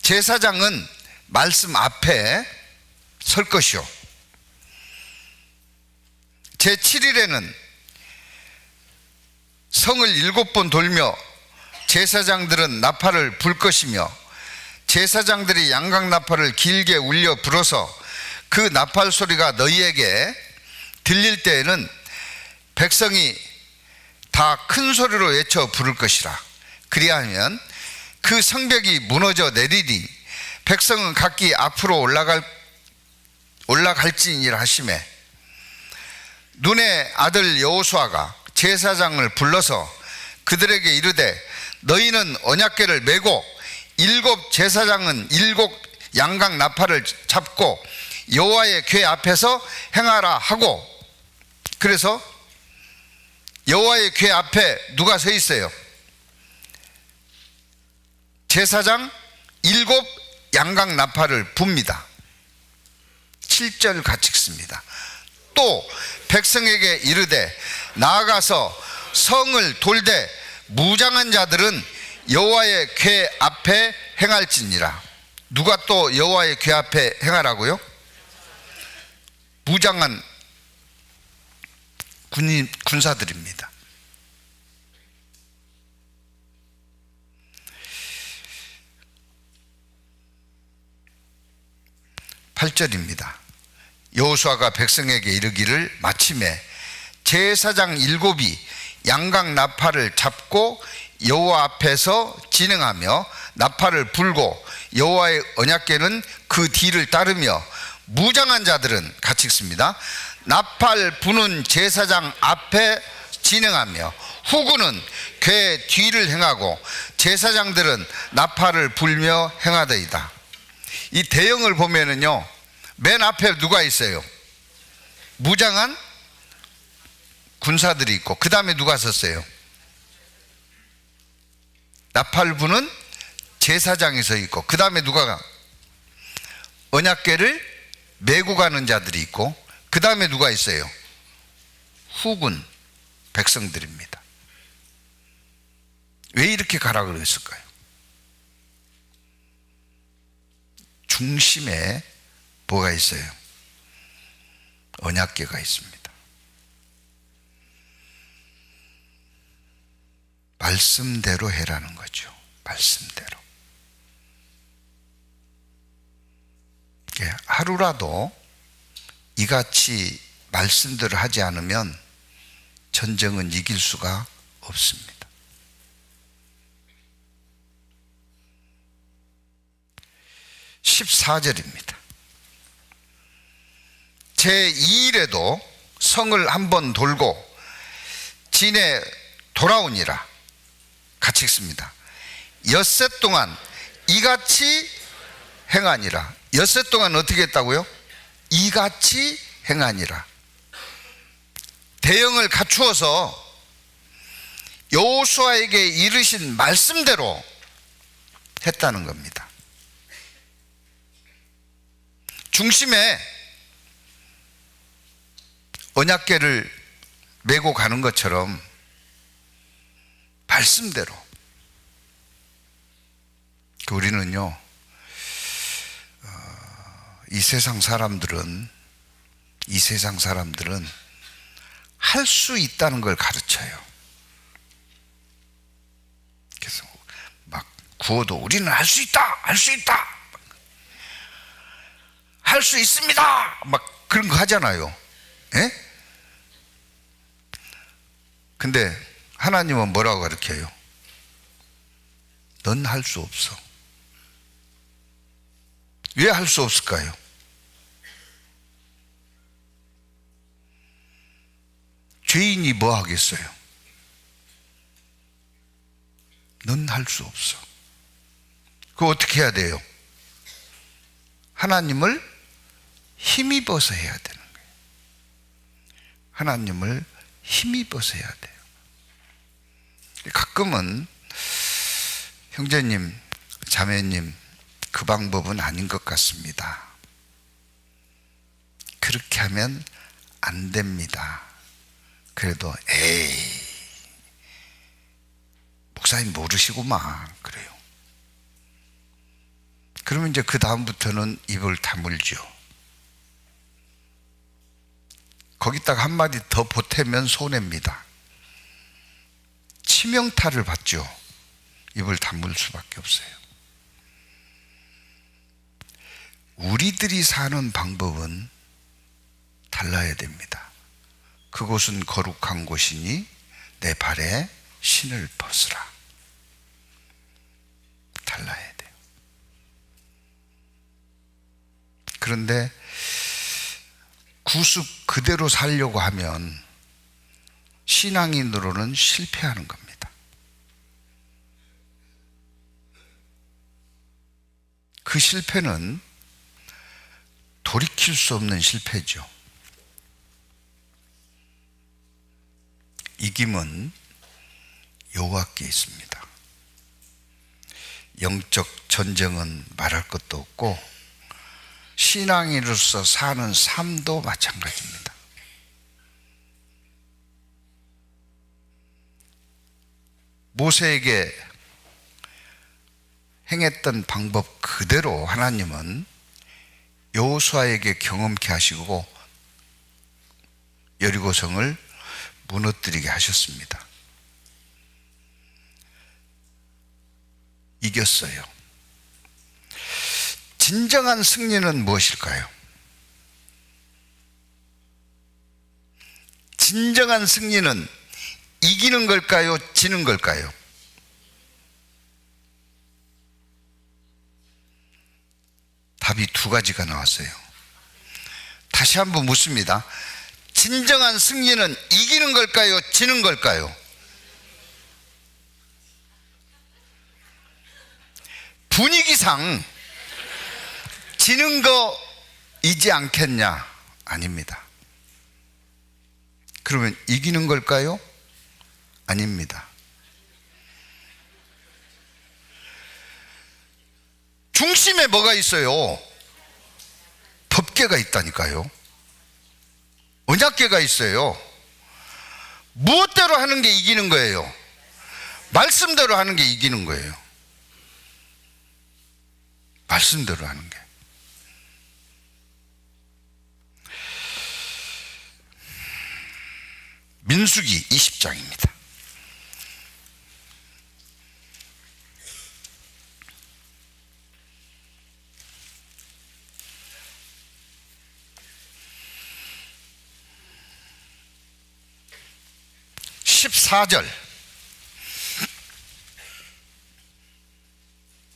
제사장은 말씀 앞에 설 것이요. 제7일에는 성을 7번 돌며 제사장들은 나팔을 불 것이며 제사장들이 양각 나팔을 길게 울려 불어서 그 나팔 소리가 너희에게 들릴 때에는 백성이 다 큰 소리로 외쳐 부를 것이라. 그리하면 그 성벽이 무너져 내리리 백성은 각기 앞으로 올라갈지니라 하시매 눈의 아들 여호수아가 제사장을 불러서 그들에게 이르되 너희는 언약궤를 메고 7 제사장은 7 양각 나팔을 잡고 여호와의 궤 앞에서 행하라 하고, 그래서 여호와의 궤 앞에 누가 서 있어요? 제사장 7 양각 나팔을 붑니다. 7절 같이 읽습니다. 또 백성에게 이르되 나아가서 성을 돌되 무장한 자들은 여호와의 궤 앞에 행할지니라. 누가 또 여호와의 궤 앞에 행하라고요? 무장한 군사들입니다. 10절입니다. 여호수아가 백성에게 이르기를 마침에 제사장 7이 양각 나팔을 잡고 여호와 앞에서 진행하며 나팔을 불고 여호와의 언약궤는 그 뒤를 따르며 무장한 자들은 같이 읽습니다. 나팔 부는 제사장 앞에 진행하며 후군은 궤 뒤를 행하고 제사장들은 나팔을 불며 행하더이다. 이 대형을 보면은요, 맨 앞에 누가 있어요? 무장한 군사들이 있고, 그 다음에 누가 섰어요? 나팔 부는 제사장이 서 있고, 그 다음에 누가 언약궤를 메고 가는 자들이 있고, 그 다음에 누가 있어요? 후군 백성들입니다. 왜 이렇게 가라 그랬을까요? 중심에 뭐가 있어요? 언약궤가 있습니다. 말씀대로 해라는 거죠. 말씀대로. 하루라도 이같이 말씀대로 하지 않으면 전쟁은 이길 수가 없습니다. 14절입니다. 제2일에도 성을 한번 돌고 진에 돌아오니라. 같이 읽습니다. 엿새 동안 이같이 행하니라. 엿새 동안 어떻게 했다고요? 이같이 행하니라. 대형을 갖추어서 여호수아에게 이르신 말씀대로 했다는 겁니다. 중심에 언약궤를 메고 가는 것처럼 말씀대로. 우리는요, 이 세상 사람들은 할 수 있다는 걸 가르쳐요. 그래서 막 구워도 우리는 할 수 있다, 할 수 있다, 할 수 있습니다, 막 그런 거 하잖아요. 예? 근데 하나님은 뭐라고 가르쳐요? 넌 할 수 없어. 왜 할 수 없을까요? 죄인이 뭐 하겠어요? 넌 할 수 없어. 그거 어떻게 해야 돼요? 하나님을 힘입어서 해야 되는 거예요. 하나님을 힘입어서 해야 돼요. 가끔은 형제님, 자매님, 그 방법은 아닌 것 같습니다. 그렇게 하면 안 됩니다. 그래도 에이, 목사님 모르시구만 그래요. 그러면 이제 그 다음부터는 입을 다물죠. 거기다가 한마디 더 보태면 손해입니다. 치명타를 받죠. 입을 다물 수밖에 없어요. 우리들이 사는 방법은 달라야 됩니다. 그곳은 거룩한 곳이니 내 발에 신을 벗으라. 달라야 돼요. 그런데 구습 그대로 살려고 하면 신앙인으로는 실패하는 겁니다. 그 실패는 돌이킬 수 없는 실패죠. 이김은 여호와께 있습니다. 영적 전쟁은 말할 것도 없고 신앙인으로서 사는 삶도 마찬가지입니다. 모세에게 행했던 방법 그대로 하나님은 여호수아에게 경험케 하시고 여리고성을 무너뜨리게 하셨습니다. 이겼어요. 진정한 승리는 무엇일까요? 진정한 승리는 이기는 걸까요? 지는 걸까요? 답이 두 가지가 나왔어요. 다시 한번 묻습니다. 진정한 승리는 이기는 걸까요? 지는 걸까요? 분위기상 지는 거이지 않겠냐? 아닙니다. 그러면 이기는 걸까요? 아닙니다. 중심에 뭐가 있어요? 법궤가 있다니까요. 언약궤가 있어요. 무엇대로 하는 게 이기는 거예요? 말씀대로 하는 게 이기는 거예요. 말씀대로 하는 게. 민수기 20장입니다.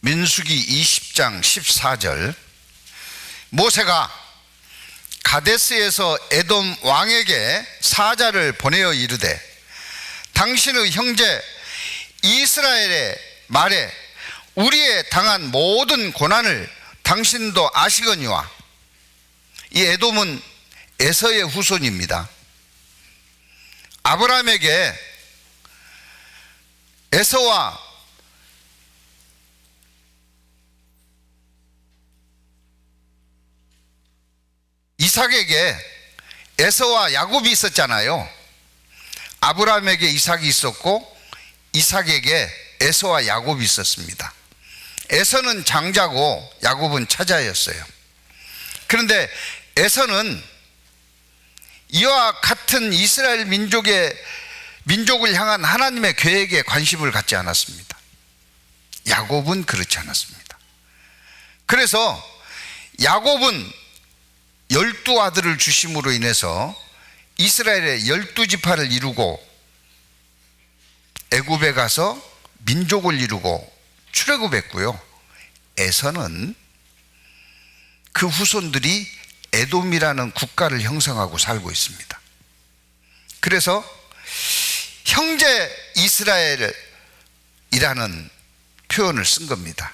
민수기 20장 14절. 모세가 가데스에서 에돔 왕에게 사자를 보내어 이르되 당신의 형제 이스라엘의 말에 우리의 당한 모든 고난을 당신도 아시거니와. 이 에돔은 에서의 후손입니다. 아브라함에게 에서와 이삭에게 에서와 야곱이 있었잖아요. 아브라함에게 이삭이 있었고 이삭에게 에서와 야곱이 있었습니다. 에서는 장자고 야곱은 차자였어요. 그런데 에서는 이와 같은 이스라엘 민족을 향한 하나님의 계획에 관심을 갖지 않았습니다. 야곱은 그렇지 않았습니다. 그래서 야곱은 12아들을 주심으로 인해서 이스라엘의 12지파를 이루고 애굽에 가서 민족을 이루고 출애굽했고요. 에서는 그 후손들이 에돔이라는 국가를 형성하고 살고 있습니다. 그래서 형제 이스라엘이라는 표현을 쓴 겁니다.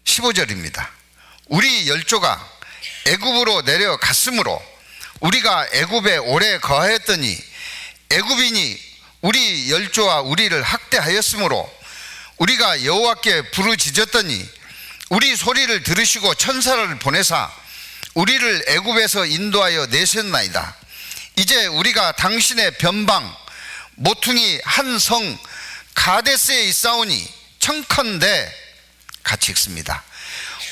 15절입니다. 우리 열조가 애굽으로 내려갔으므로 우리가 애굽에 오래 거하였더니 애굽인이 우리 열조와 우리를 학대하였으므로 우리가 여호와께 부르짖었더니 우리 소리를 들으시고 천사를 보내사 우리를 애굽에서 인도하여 내셨나이다. 이제 우리가 당신의 변방 모퉁이 한 성 가데스에 있사오니 청컨대, 같이 읽습니다.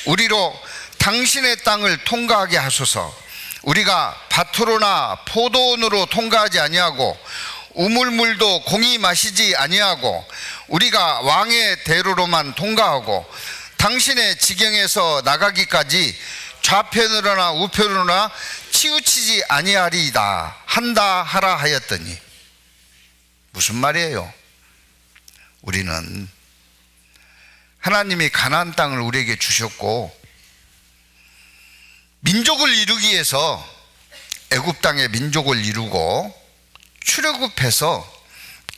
우리로 당신의 땅을 통과하게 하소서. 우리가 밭으로나 포도원으로 통과하지 아니하고 우물물도 공히 마시지 아니하고 우리가 왕의 대로로만 통과하고 당신의 지경에서 나가기까지 좌편으로나 우편으로나 치우치지 아니하리이다 한다 하라 하였더니. 무슨 말이에요? 우리는 하나님이 가나안 땅을 우리에게 주셨고 민족을 이루기 위해서 애굽 땅의 민족을 이루고 출애굽해서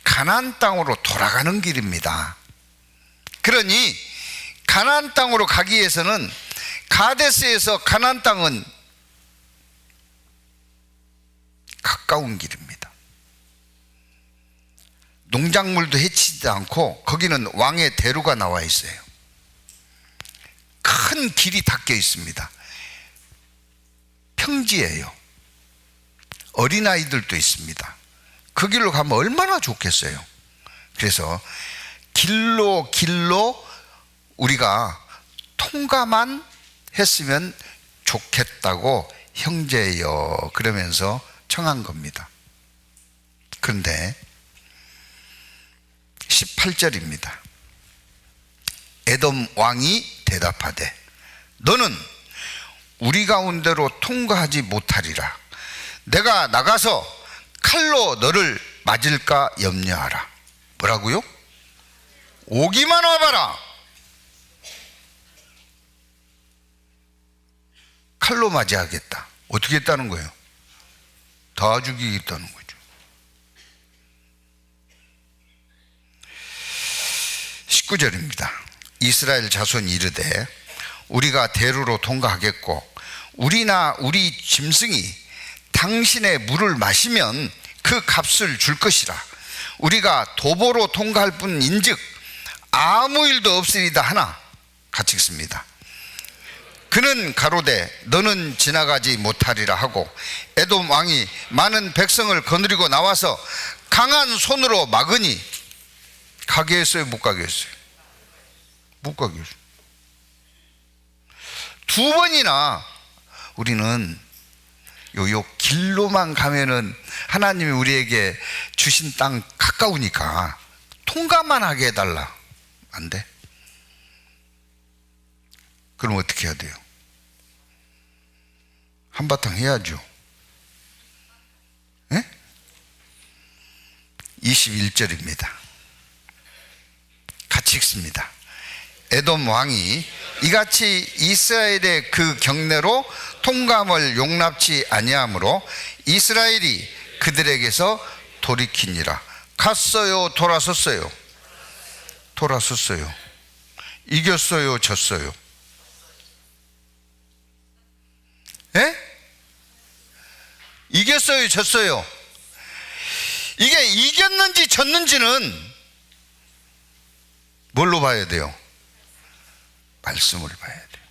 가나안 땅으로 돌아가는 길입니다. 그러니 가나안 땅으로 가기 위해서는 가데스에서 가나안 땅은 가까운 길입니다. 농작물도 해치지도 않고 거기는 왕의 대로가 나와 있어요. 큰 길이 닦여 있습니다. 평지예요. 어린아이들도 있습니다. 그 길로 가면 얼마나 좋겠어요. 그래서 길로 우리가 통과만 했으면 좋겠다고 형제여 그러면서 청한 겁니다. 그런데 18절입니다. 에돔 왕이 대답하되 너는 우리 가운데로 통과하지 못하리라. 내가 나가서 칼로 너를 맞을까 염려하라. 뭐라고요? 오기만 와봐라. 칼로 맞이하겠다. 어떻게 했다는 거예요? 다 죽이겠다는 거죠. 19절입니다. 이스라엘 자손이 이르되 우리가 대로로 통과하겠고 우리나 우리 짐승이 당신의 물을 마시면 그 값을 줄 것이라. 우리가 도보로 통과할 뿐인즉 아무 일도 없으리다 하나. 같이 읽습니다. 그는 가로되 너는 지나가지 못하리라 하고 에돔 왕이 많은 백성을 거느리고 나와서 강한 손으로 막으니 가게 했어요? 못 가게 했어요? 못 가게 했어요. 두 번이나 우리는 요 길로만 가면은 하나님이 우리에게 주신 땅 가까우니까 통과만 하게 해달라. 안 돼? 그럼 어떻게 해야 돼요? 한바탕 해야죠. 네? 21절입니다. 같이 읽습니다. 에돔 왕이 이같이 이스라엘의 그 경내로 통감을 용납치 아니하므로 이스라엘이 그들에게서 돌이키니라. 갔어요? 돌아섰어요? 돌아섰어요. 이겼어요? 졌어요? 예? 이겼어요? 졌어요? 이게 이겼는지 졌는지는 뭘로 봐야 돼요? 말씀을 봐야 돼요.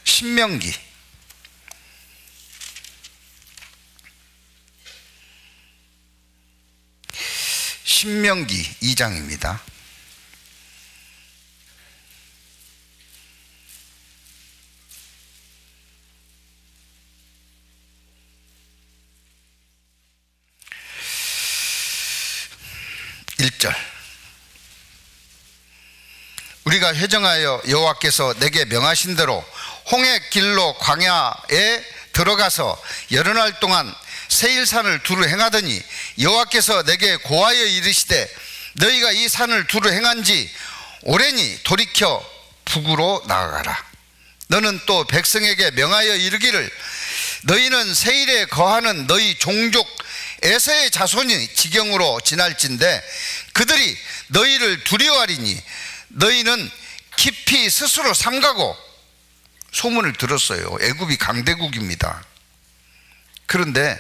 신명기 2장입니다. 우리가 회정하여 여호와께서 내게 명하신 대로 홍해 길로 광야에 들어가서 여러 날 동안 세일산을 두루 행하더니 여호와께서 내게 고하여 이르시되 너희가 이 산을 두루 행한지 오래니 돌이켜 북으로 나아가라. 너는 또 백성에게 명하여 이르기를 너희는 세일에 거하는 너희 종족 에서의 자손이 지경으로 지날진대 그들이 너희를 두려워하리니 너희는 깊이 스스로 삼가고. 소문을 들었어요. 애굽이 강대국입니다. 그런데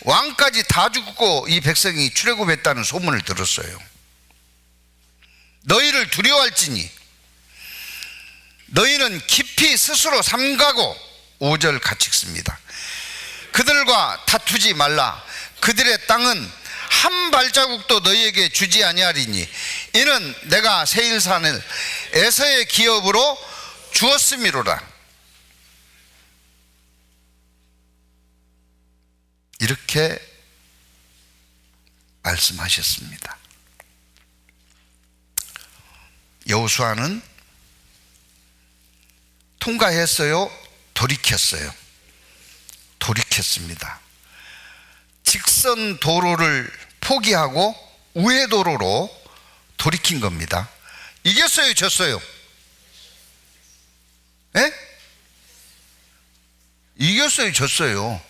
왕까지 다 죽고 이 백성이 출애굽했다는 소문을 들었어요. 너희를 두려워할지니 너희는 깊이 스스로 삼가고. 5절 같이 읽습니다. 그들과 다투지 말라. 그들의 땅은 한 발자국도 너희에게 주지 아니하리니 이는 내가 세일산을 에서의 기업으로 주었음이로라. 이렇게 말씀하셨습니다. 여호수아는 통과했어요? 돌이켰어요? 돌이켰습니다. 직선 도로를 포기하고 우회도로로 돌이킨 겁니다. 이겼어요? 졌어요? 예? 이겼어요? 졌어요?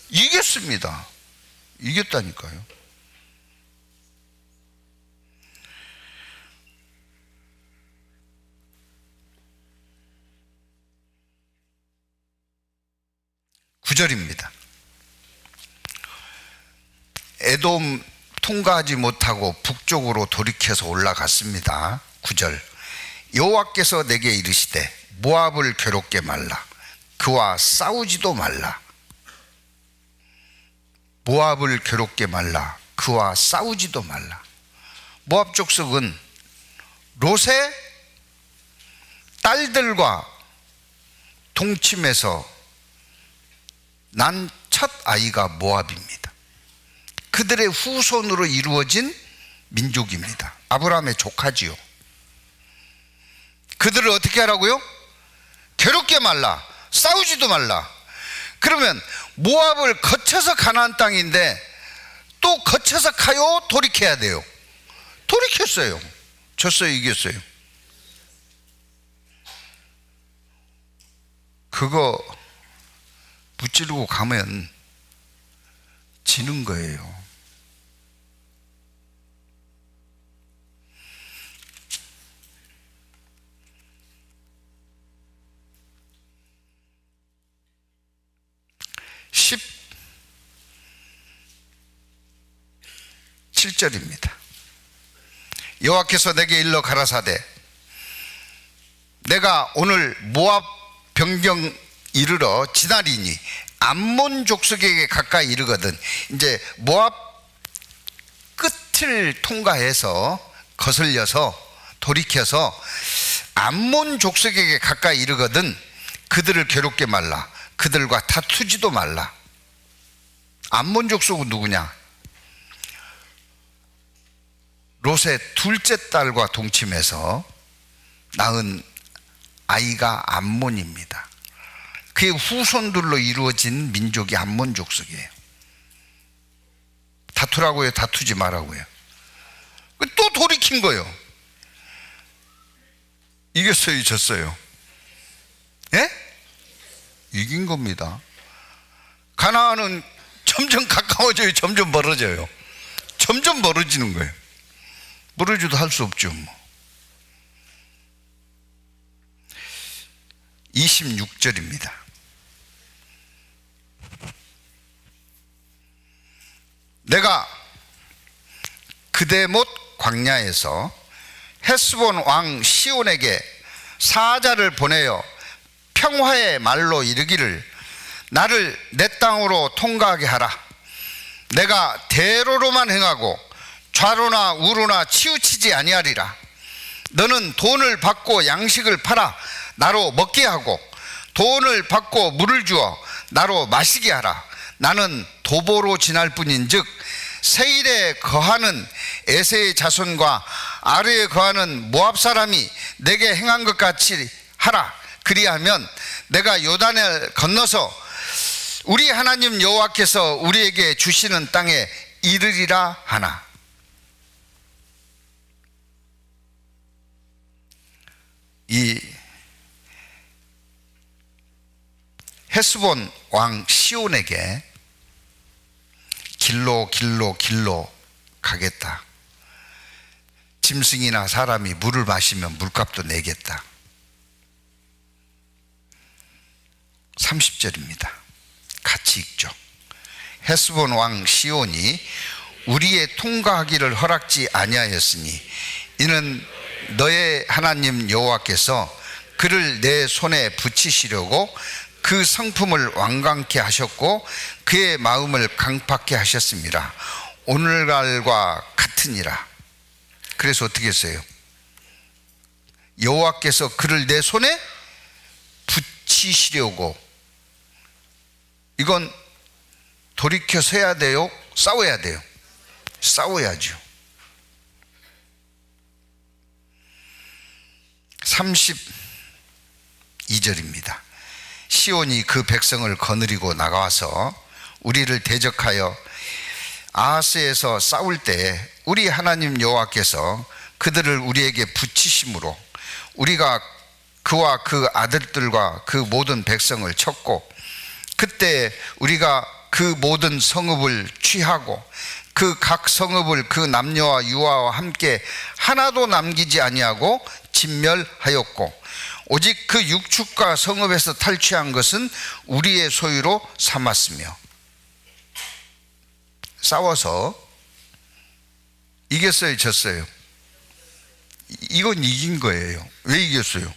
이겼습니다. 이겼다니까요. 구절입니다. 에돔 통과하지 못하고 북쪽으로 돌이켜서 올라갔습니다. 9절. 여호와께서 내게 이르시되 모압을 괴롭게 말라. 그와 싸우지도 말라. 모압을 괴롭게 말라. 그와 싸우지도 말라. 모압 족속은 롯의 딸들과 동침해서 난 첫 아이가 모압입니다. 그들의 후손으로 이루어진 민족입니다. 아브라함의 조카지요. 그들을 어떻게 하라고요? 괴롭게 말라. 싸우지도 말라. 그러면 모압을 거쳐서 가나안 땅인데 또 거쳐서 가요? 돌이켜야 돼요? 돌이켰어요. 졌어요? 이겼어요? 그거 무찌르고 가면 지는 거예요. (10) 7절입니다. 여호와께서 내게 일러 가라사대 내가 오늘 모압 변경 이르러 지나리니 암몬 족속에게 가까이 이르거든. 이제 모압 끝을 통과해서 거슬려서 돌이켜서 암몬 족속에게 가까이 이르거든. 그들을 괴롭게 말라. 그들과 다투지도 말라. 암몬 족속은 누구냐? 롯의 둘째 딸과 동침해서 낳은 아이가 암몬입니다. 그의 후손들로 이루어진 민족이 암몬 족속이에요. 다투라고요? 다투지 말라고요? 또 돌이킨 거예요. 이겼어요? 졌어요? 예? 이긴 겁니다. 가나안은 점점 가까워져요? 점점 멀어져요? 점점 멀어지는 거예요. 멀어져도 할 수 없죠. 26절입니다. 내가 그대못 광야에서 헤스본 왕 시온에게 사자를 보내어 평화의 말로 이르기를 나를 내 땅으로 통과하게 하라. 내가 대로로만 행하고 좌로나 우로나 치우치지 아니하리라. 너는 돈을 받고 양식을 팔아 나로 먹게 하고 돈을 받고 물을 주어 나로 마시게 하라. 나는 도보로 지날 뿐인즉 세일에 거하는 에세의 자손과 아르에 거하는 모압 사람이 내게 행한 것 같이 하라. 그리하면 내가 요단을 건너서 우리 하나님 여호와께서 우리에게 주시는 땅에 이르리라 하나. 이 헤스본 왕 시온에게 길로 가겠다. 짐승이나 사람이 물을 마시면 물값도 내겠다. 30절입니다. 같이 읽죠. 헤스본 왕 시온이 우리의 통과하기를 허락지 아니하였으니 이는 너의 하나님 여호와께서 그를 내 손에 붙이시려고 그 성품을 완강케 하셨고 그의 마음을 강팍케 하셨습니다. 오늘날과 같으니라. 그래서 어떻게 했어요? 여호와께서 그를 내 손에 붙이시려고. 이건 돌이켜 서야 돼요? 싸워야 돼요? 싸워야죠. 32절입니다. 시온이 그 백성을 거느리고 나가와서 우리를 대적하여 아하스에서 싸울 때 우리 하나님 여호와께서 그들을 우리에게 붙이심으로 우리가 그와 그 아들들과 그 모든 백성을 쳤고 그때 우리가 그 모든 성읍을 취하고 그 각 성읍을 그 남녀와 유아와 함께 하나도 남기지 아니하고 진멸하였고 오직 그 육축과 성읍에서 탈취한 것은 우리의 소유로 삼았으며. 싸워서 이겼어요? 졌어요? 이건 이긴 거예요. 왜 이겼어요?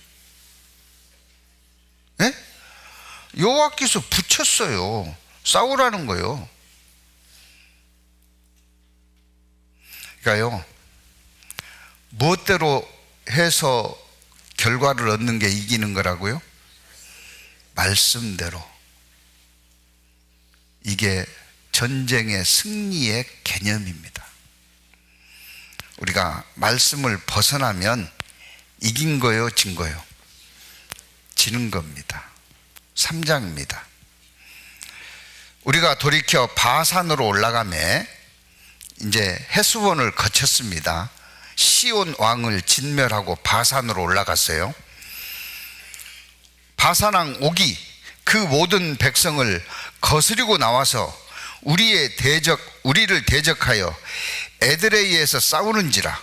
네? 여호와께서 붙였어요. 싸우라는 거예요. 그러니까요, 무엇대로 해서 결과를 얻는 게 이기는 거라고요? 말씀대로. 이게 전쟁의 승리의 개념입니다. 우리가 말씀을 벗어나면 이긴 거요, 진 거요? 지는 겁니다. 3장입니다. 우리가 돌이켜 바산으로 올라가매 이제 헤스본을 거쳤습니다. 시온 왕을 진멸하고 바산으로 올라갔어요. 바산 왕 옥이 그 모든 백성을 거스리고 나와서 우리를 대적하여 에드레이에서 싸우는지라.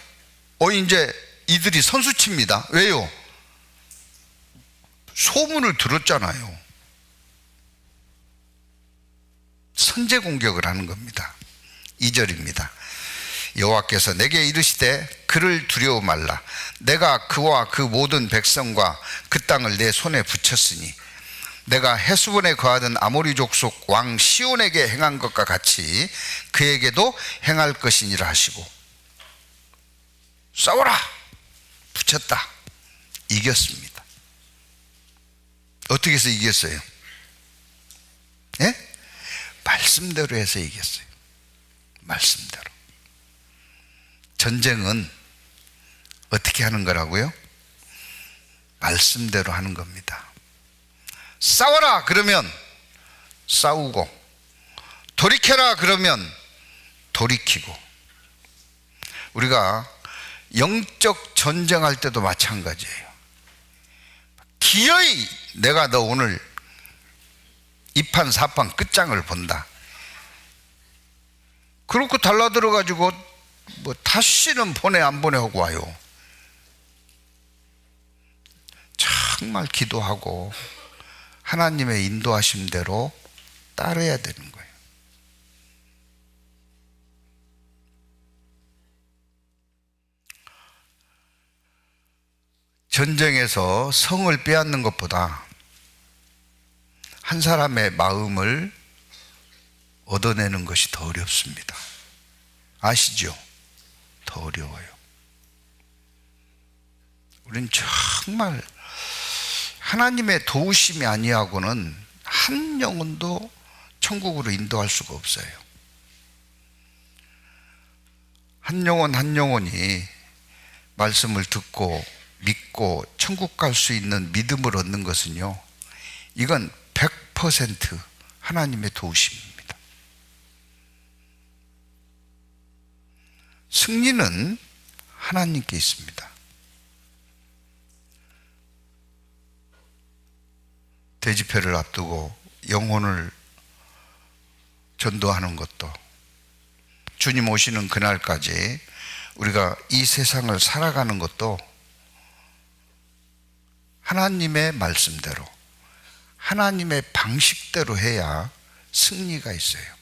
이제 이들이 선수칩니다. 왜요? 소문을 들었잖아요. 선제 공격을 하는 겁니다. 2절입니다. 여호와께서 내게 이르시되 그를 두려워 말라. 내가 그와 그 모든 백성과 그 땅을 내 손에 붙였으니 내가 헤스본에 거하던 아모리 족속 왕 시온에게 행한 것과 같이 그에게도 행할 것이니라 하시고, 싸워라! 붙였다. 이겼습니다. 어떻게 해서 이겼어요? 예? 말씀대로 해서 이겼어요. 말씀대로. 전쟁은 어떻게 하는 거라고요? 말씀대로 하는 겁니다. 싸워라 그러면 싸우고, 돌이켜라 그러면 돌이키고. 우리가 영적 전쟁할 때도 마찬가지예요. 기어이 내가 너 오늘 2판 4판 끝장을 본다. 그렇고 달라들어 가지고 뭐 다시는 보내 안 보내 하고 와요. 정말 기도하고 하나님의 인도하심대로 따라야 되는 거예요. 전쟁에서 성을 빼앗는 것보다 한 사람의 마음을 얻어내는 것이 더 어렵습니다. 아시죠? 더 어려워요. 우리는 정말 하나님의 도우심이 아니하고는 한 영혼도 천국으로 인도할 수가 없어요. 한 영혼 한 영혼이 말씀을 듣고 믿고 천국 갈 수 있는 믿음을 얻는 것은요, 이건 100% 하나님의 도우심입니다. 승리는 하나님께 있습니다. 대집회를 앞두고 영혼을 전도하는 것도, 주님 오시는 그날까지 우리가 이 세상을 살아가는 것도 하나님의 말씀대로, 하나님의 방식대로 해야 승리가 있어요.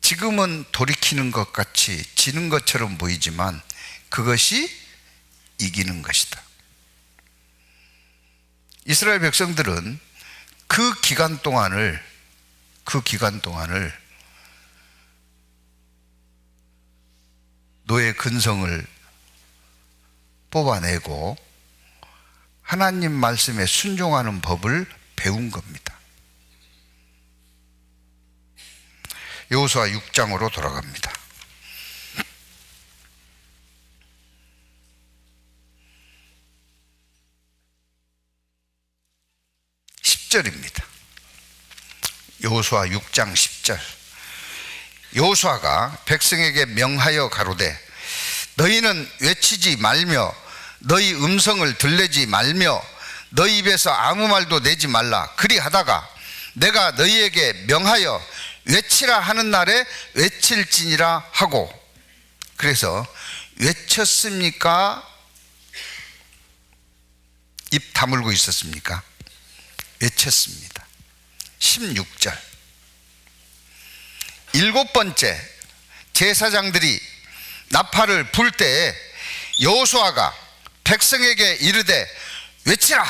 지금은 돌이키는 것 같이 지는 것처럼 보이지만 그것이 이기는 것이다. 이스라엘 백성들은 그 기간 동안을 노예 근성을 뽑아내고 하나님 말씀에 순종하는 법을 배운 겁니다. 여호수아 6장으로 돌아갑니다. 10절입니다. 여호수아 6장 10절. 여호수아가 백성에게 명하여 가로되 너희는 외치지 말며 너희 음성을 들내지 말며 너희 입에서 아무 말도 내지 말라. 그리하다가 내가 너희에게 명하여 외치라 하는 날에 외칠지니라 하고. 그래서 외쳤습니까? 입 다물고 있었습니까? 외쳤습니다. 16절. 7번째 제사장들이 나팔을 불 때에 여호수아가 백성에게 이르되 외치라.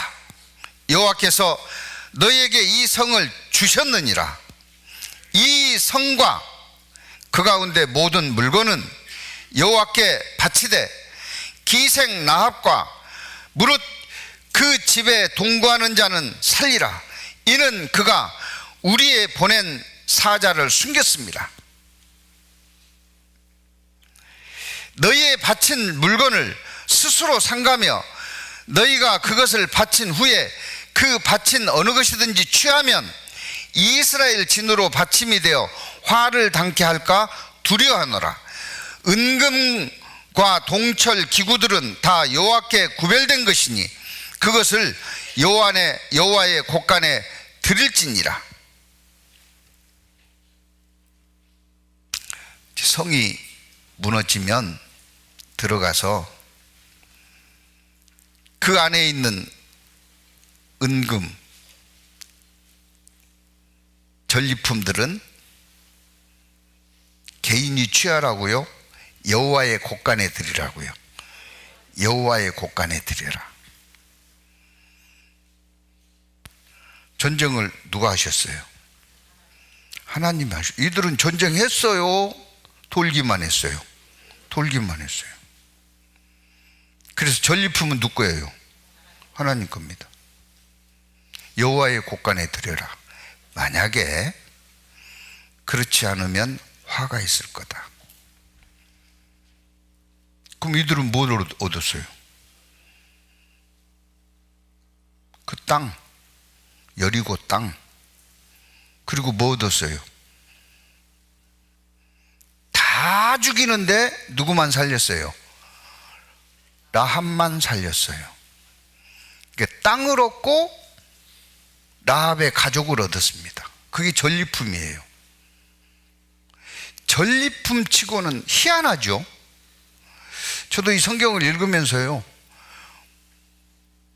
여호와께서 너희에게 이 성을 주셨느니라. 이 성과 그 가운데 모든 물건은 여호와께 바치되 기생 라합과 무릇 그 집에 동거하는 자는 살리라. 이는 그가 우리에 보낸 사자를 숨겼습니다. 너희의 바친 물건을 스스로 상가며 너희가 그것을 바친 후에 그 바친 어느 것이든지 취하면 이스라엘 진으로 받침이 되어 화를 당케 할까 두려워하노라. 은금과 동철 기구들은 다 여호와께 구별된 것이니 그것을 여호와의 곳간에 드릴지니라. 성이 무너지면 들어가서 그 안에 있는 은금, 전리품들은 개인이 취하라고요? 여호와의 곳간에 드리라고요? 여호와의 곳간에 드려라. 전쟁을 누가 하셨어요? 하나님이 하셨어요. 이들은 전쟁했어요? 돌기만 했어요? 돌기만 했어요. 그래서 전리품은 누구 거예요? 하나님 겁니다. 여호와의 곳간에 드려라. 만약에 그렇지 않으면 화가 있을 거다. 그럼 이들은 뭘 얻었어요? 그 땅, 여리고 땅. 그리고 뭐 얻었어요? 다 죽이는데 누구만 살렸어요? 라합만 살렸어요. 그러니까 땅을 얻고 라합의 가족을 얻었습니다. 그게 전리품이에요. 전리품 치고는 희한하죠. 저도 이 성경을 읽으면서요,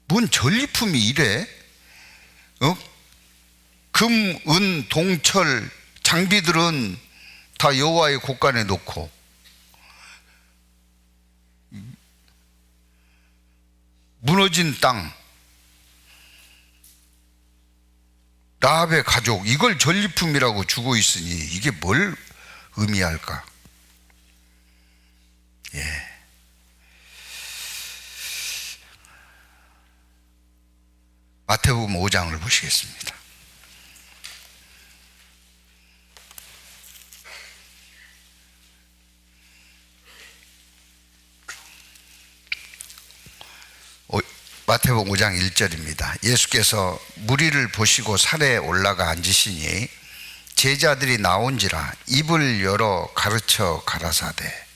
뭔 전리품이 이래? 금, 은, 동철, 장비들은 다 여호와의 곳간에 놓고 무너진 땅, 라합의 가족, 이걸 전리품이라고 주고 있으니 이게 뭘 의미할까? 예. 마태복음 5장을 보시겠습니다. 마태복음 5장 1절입니다. 예수께서 무리를 보시고 산에 올라가 앉으시니 제자들이 나온지라 입을 열어 가르쳐 가라사대.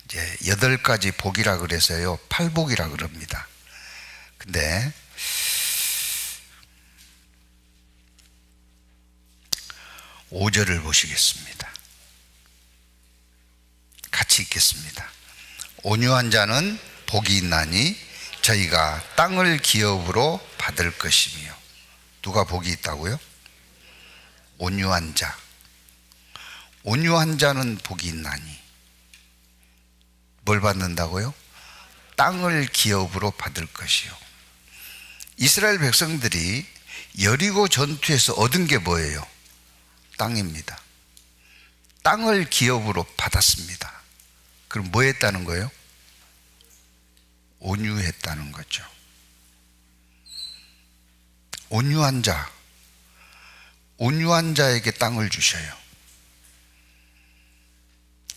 이제 8가지 복이라 그래서요, 8복이라 그럽니다. 근데 5절을 보시겠습니다. 같이 읽겠습니다. 온유한 자는 복이 있나니 저희가 땅을 기업으로 받을 것이며. 누가 복이 있다고요? 온유한 자. 온유한 자는 복이 있나니 뭘 받는다고요? 땅을 기업으로 받을 것이요. 이스라엘 백성들이 여리고 전투에서 얻은 게 뭐예요? 땅입니다. 땅을 기업으로 받았습니다. 그럼 뭐 했다는 거예요? 온유했다는 거죠. 온유한 자, 온유한 자에게 땅을 주셔요.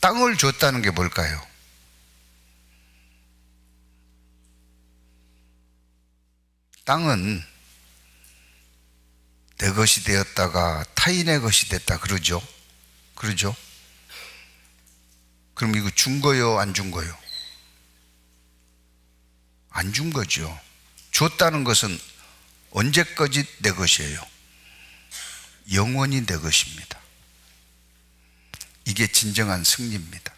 땅을 줬다는 게 뭘까요? 땅은 내 것이 되었다가 타인의 것이 됐다 그러죠. 그러죠? 그럼 이거 준 거요, 안 준 거요? 안 준 거죠. 줬다는 것은 언제까지 내 것이에요? 영원히 내 것입니다. 이게 진정한 승리입니다.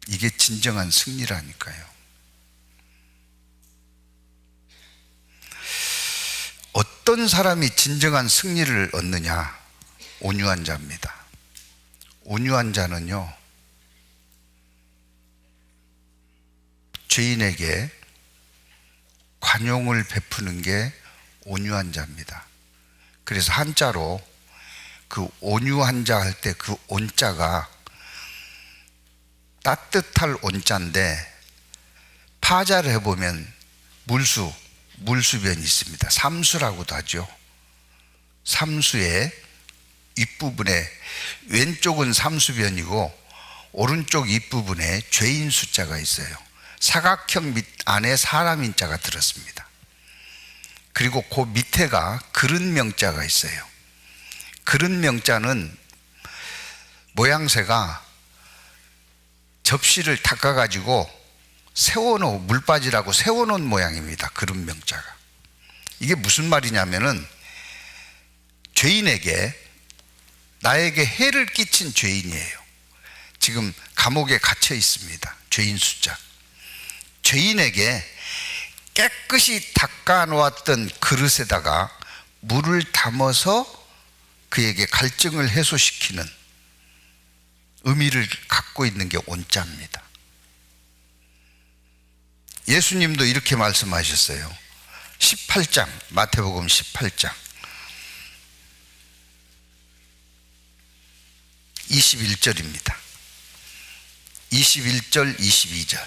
이게 진정한 승리라니까요. 어떤 사람이 진정한 승리를 얻느냐? 온유한 자입니다. 온유한 자는요, 죄인에게 관용을 베푸는 게 온유한 자입니다. 그래서 한자로 그 온유한 자 할 때 그 온자가 따뜻할 온자인데, 파자를 해보면 물수변이 있습니다. 삼수라고도 하죠. 삼수의 윗부분에, 왼쪽은 삼수변이고 오른쪽 윗부분에 죄인 숫자가 있어요. 사각형 밑 안에 사람 인자가 들었습니다. 그리고 그 밑에가 그릇 명자가 있어요. 그릇 명자는 모양새가 접시를 닦아가지고 세워놓은, 물 빠지라고 세워놓은 모양입니다. 그릇 명자가. 이게 무슨 말이냐면은 죄인에게, 나에게 해를 끼친 죄인이에요. 지금 감옥에 갇혀 있습니다. 죄인 숫자. 죄인에게 깨끗이 닦아 놓았던 그릇에다가 물을 담아서 그에게 갈증을 해소시키는 의미를 갖고 있는 게 온자입니다. 예수님도 이렇게 말씀하셨어요. 18장, 마태복음 18장 21절입니다. 21절, 22절.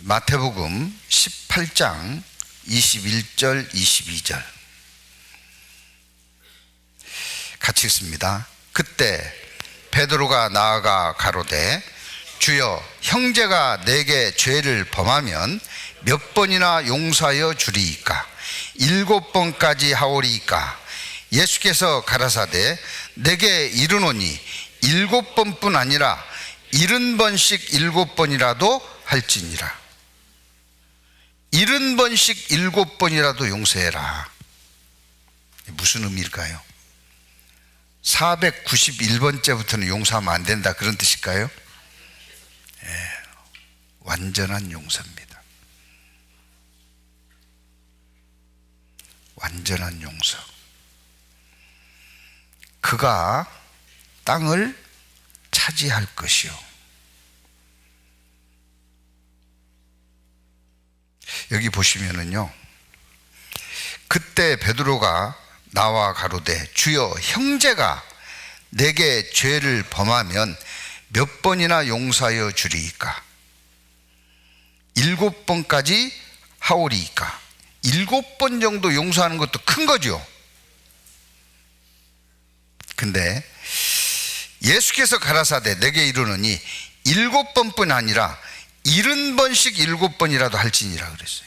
마태복음 18장 21절, 22절. 같이 읽습니다. 그때 베드로가 나아가 가로되 주여, 형제가 내게 죄를 범하면 몇 번이나 용서하여 주리이까? 7번까지 하오리이까? 예수께서 가라사대 내게 이르노니 7번뿐 아니라 70번씩 7번이라도 할지니라. 70번씩 7번이라도 용서해라. 무슨 의미일까요? 491번째부터는 용서하면 안 된다, 그런 뜻일까요? 예, 완전한 용서입니다. 완전한 용서. 그가 땅을 차지할 것이요. 여기 보시면은요, 그때 베드로가 나와 가로되 주여, 형제가 내게 죄를 범하면 몇 번이나 용서하여 주리이까? 7번까지 하오리이까? 7번 정도 용서하는 것도 큰 거죠. 근데 예수께서 가라사대 내게 이르노니 7번뿐 아니라 70번씩 7번이라도 할지니라 그랬어요.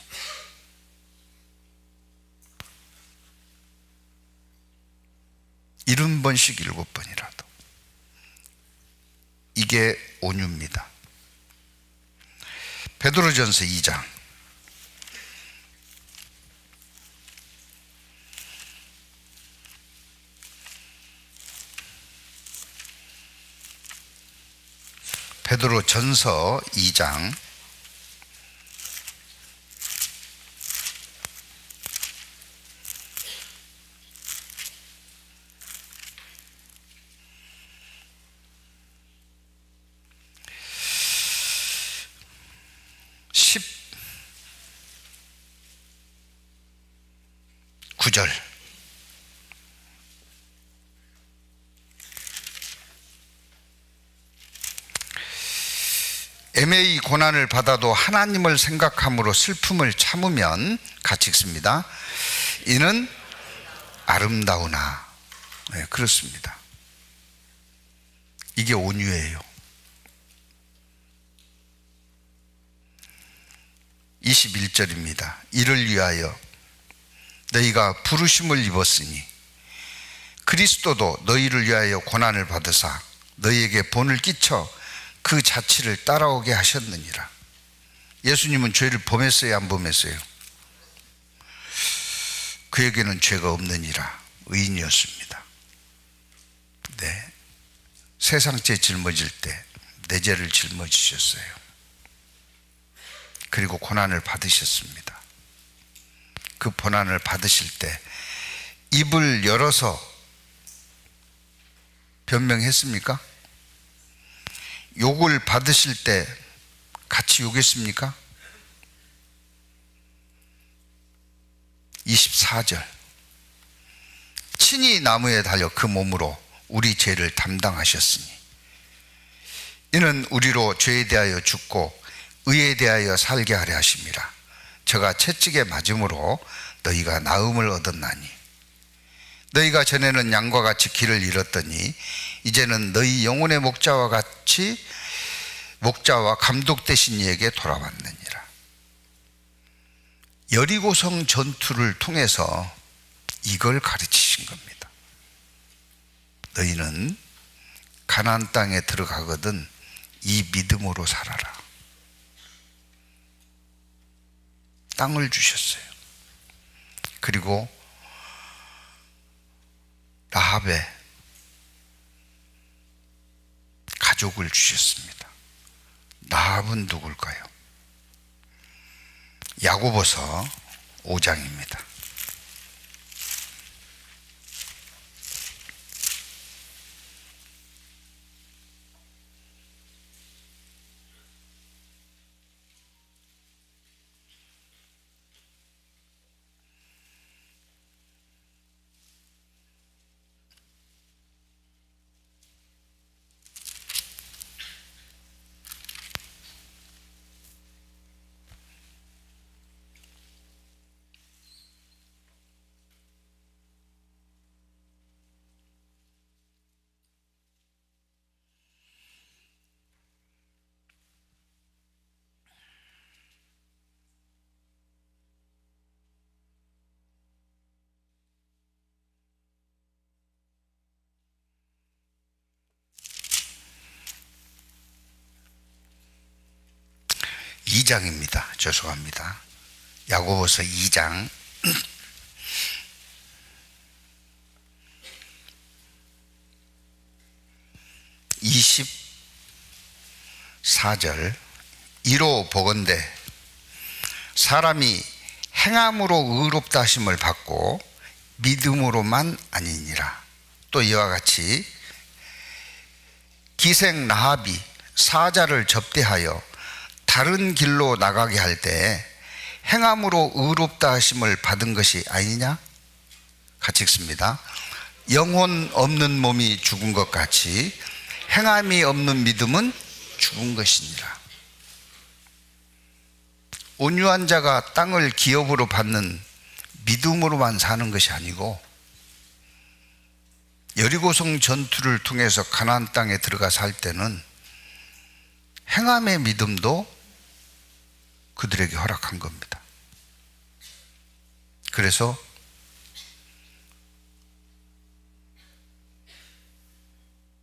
일흔 번씩 7번이라도. 이게 온유입니다. 베드로전서 2장 19절. 애매히 고난을 받아도 하나님을 생각함으로 슬픔을 참으면, 같이 읽습니다. 이는 아름다우나. 네, 그렇습니다. 이게 온유예요. 21절입니다. 이를 위하여 너희가 부르심을 입었으니 그리스도도 너희를 위하여 고난을 받으사 너희에게 본을 끼쳐 그 자취를 따라오게 하셨느니라. 예수님은 죄를 범했어요, 안 범했어요? 그에게는 죄가 없느니라. 의인이었습니다. 네, 세상 죄 짊어질 때 내 죄를 짊어지셨어요. 그리고 고난을 받으셨습니다. 그 고난을 받으실 때 입을 열어서 변명했습니까? 욕을 받으실 때 같이 욕했습니까? 24절. 친히 나무에 달려 그 몸으로 우리 죄를 담당하셨으니 이는 우리로 죄에 대하여 죽고 의에 대하여 살게 하려 하심이라. 저가 채찍에 맞음으로 너희가 나음을 얻었나니 너희가 전에는 양과 같이 길을 잃었더니 이제는 너희 영혼의 목자와 같이 목자와 감독 되신 이에게 돌아왔느니라. 여리고성 전투를 통해서 이걸 가르치신 겁니다. 너희는 가나안 땅에 들어가거든 이 믿음으로 살아라. 땅을 주셨어요. 그리고 라합의 가족을 주셨습니다. 라합은 누굴까요? 야고보서 5장입니다. (2장입니다) 죄송합니다. 야고보서 2장 24절 이로 보건대 사람이 행함으로 의롭다 하심을 받고 믿음으로만 아니니라. 또 이와 같이 기생 라합이 사자를 접대하여 다른 길로 나가게 할 때 행함으로 의롭다 하심을 받은 것이 아니냐? 같이 읽습니다. 영혼 없는 몸이 죽은 것 같이 행함이 없는 믿음은 죽은 것이니라. 온유한 자가 땅을 기업으로 받는 믿음으로만 사는 것이 아니고 여리고성 전투를 통해서 가나안 땅에 들어가 살 때는 행함의 믿음도 그들에게 허락한 겁니다. 그래서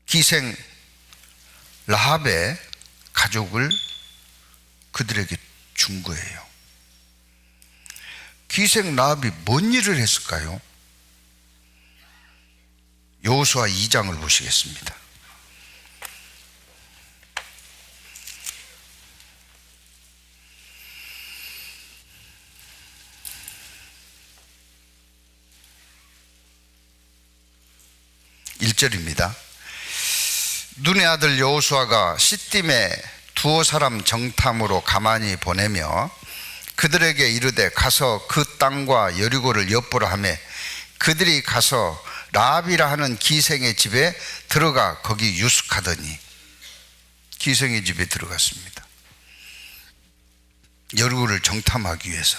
기생 라합의 가족을 그들에게 준 거예요. 기생 라합이 뭔 일을 했을까요? 여호수아 2장을 보시겠습니다. (1절입니다) 눈의 아들 여호수아가 시딤에 두어 사람 정탐으로 가만히 보내며 그들에게 이르되 가서 그 땅과 여리고를 엿보라 하매 그들이 가서 라합이라 하는 기생의 집에 들어가 거기 유숙하더니, 기생의 집에 들어갔습니다. 여리고를 정탐하기 위해서.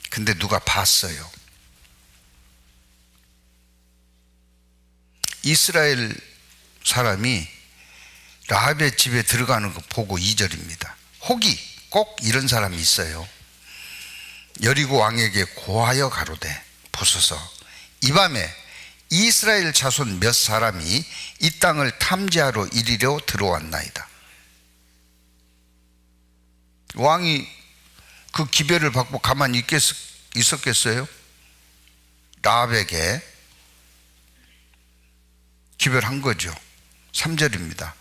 근데 누가 봤어요. 이스라엘 사람이 라합의 집에 들어가는 거 보고 2절입니다. 혹이 꼭 이런 사람이 있어요. 여리고 왕에게 고하여 가로되 보소서 이 밤에 이스라엘 자손 몇 사람이 이 땅을 탐지하러 이리로 들어왔나이다. 왕이 그 기별을 받고 가만히 있었겠어요? 라합에게 기별한 거죠. 3절입니다.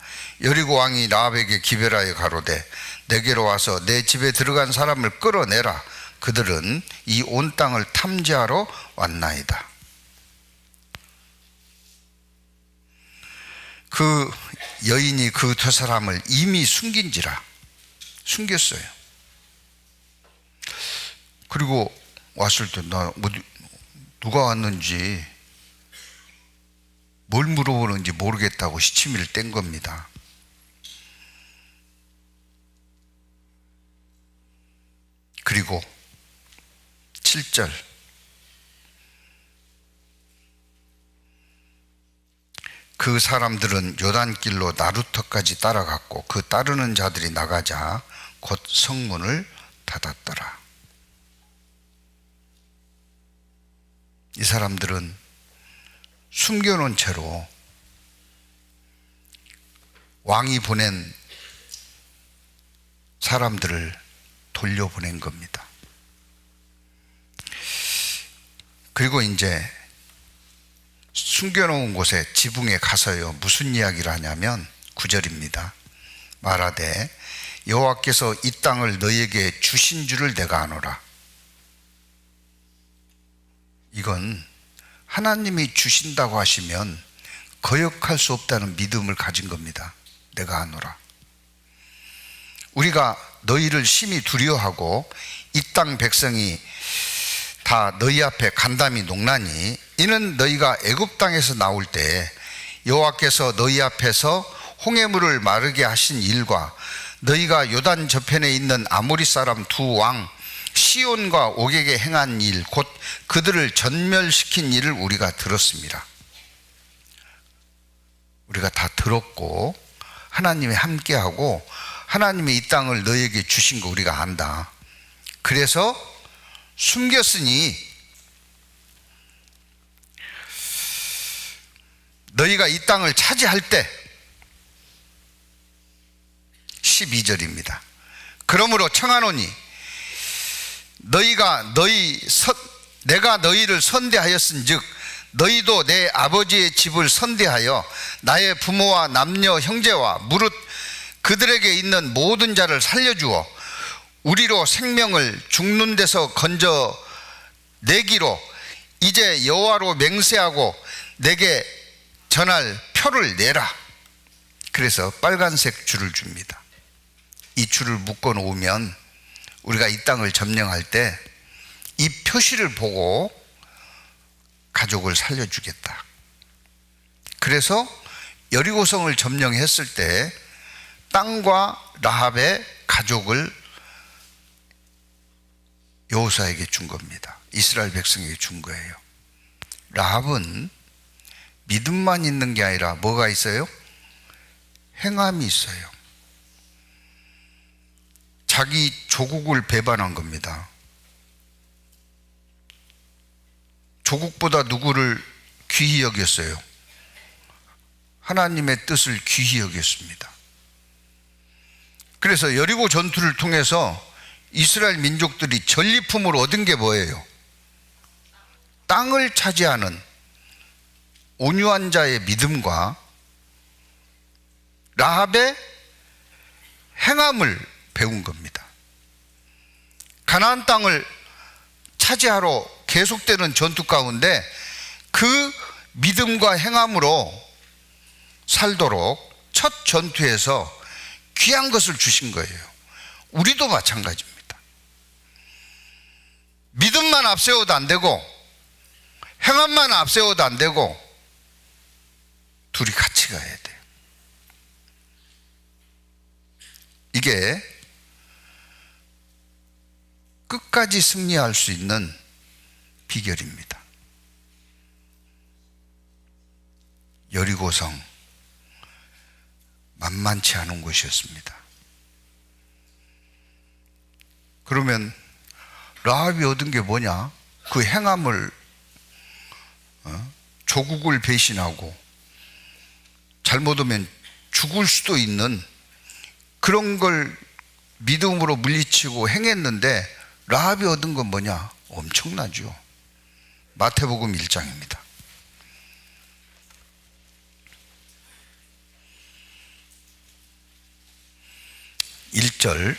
여리고 왕이 라합에게 기별하여 가로되 내게로 와서 내 집에 들어간 사람을 끌어내라. 그들은 이 온 땅을 탐지하러 왔나이다. 그 여인이 그 두 사람을 이미 숨겼어요. 그리고 왔을 때 누가 왔는지 뭘 물어보는지 모르겠다고 시치미를 뗀 겁니다. 그리고 7절 그 사람들은 요단길로 나루터까지 따라갔고 그 따르는 자들이 나가자 곧 성문을 닫았더라. 이 사람들은 숨겨놓은 채로 왕이 보낸 사람들을 돌려보낸 겁니다. 그리고 이제 숨겨놓은 곳에 지붕에 가서요, 무슨 이야기를 하냐면 9절입니다. 말하되 여호와께서 이 땅을 너희에게 주신 줄을 내가 아노라. 이건 하나님이 주신다고 하시면 거역할 수 없다는 믿음을 가진 겁니다. 내가 아노라. 우리가 너희를 심히 두려워하고 이 땅 백성이 다 너희 앞에 간담이 녹나니 이는 너희가 애굽 땅에서 나올 때 여호와께서 너희 앞에서 홍해물을 마르게 하신 일과 너희가 요단 저편에 있는 아모리 사람 두 왕 시온과 옥에게 행한 일, 곧 그들을 전멸시킨 일을 우리가 들었습니다. 우리가 다 들었고 하나님이 함께하고 하나님이 이 땅을 너희에게 주신 거 우리가 안다. 그래서 숨겼으니 너희가 이 땅을 차지할 때 12절입니다. 그러므로 청하노니 내가 너희를 선대하였은즉 너희도 내 아버지의 집을 선대하여 나의 부모와 남녀 형제와 무릇 그들에게 있는 모든 자를 살려주어 우리로 생명을 죽는 데서 건져 내기로 이제 여호와로 맹세하고 내게 전할 표를 내라. 그래서 빨간색 줄을 줍니다. 이 줄을 묶어 놓으면 우리가 이 땅을 점령할 때 이 표시를 보고 가족을 살려주겠다. 그래서 여리고성을 점령했을 때 땅과 라합의 가족을 여호사에게 준 겁니다. 이스라엘 백성에게 준 거예요. 라합은 믿음만 있는 게 아니라 뭐가 있어요? 행함이 있어요. 자기 조국을 배반한 겁니다. 조국보다 누구를 귀히 여겼어요? 하나님의 뜻을 귀히 여겼습니다. 그래서 여리고 전투를 통해서 이스라엘 민족들이 전리품으로 얻은 게 뭐예요? 땅을 차지하는 온유한 자의 믿음과 라합의 행함을 배운 겁니다. 가나안 땅을 차지하러 계속되는 전투 가운데 그 믿음과 행함으로 살도록 첫 전투에서 귀한 것을 주신 거예요. 우리도 마찬가지입니다. 믿음만 앞세워도 안 되고 행함만 앞세워도 안 되고 둘이 같이 가야 돼요. 이게 끝까지 승리할 수 있는 비결입니다. 여리고성 만만치 않은 곳이었습니다. 그러면 라합이 얻은 게 뭐냐? 그 행함을 조국을 배신하고 잘못하면 죽을 수도 있는 그런 걸 믿음으로 물리치고 행했는데 라합이 얻은 건 뭐냐? 엄청나죠. 마태복음 1장입니다. 1절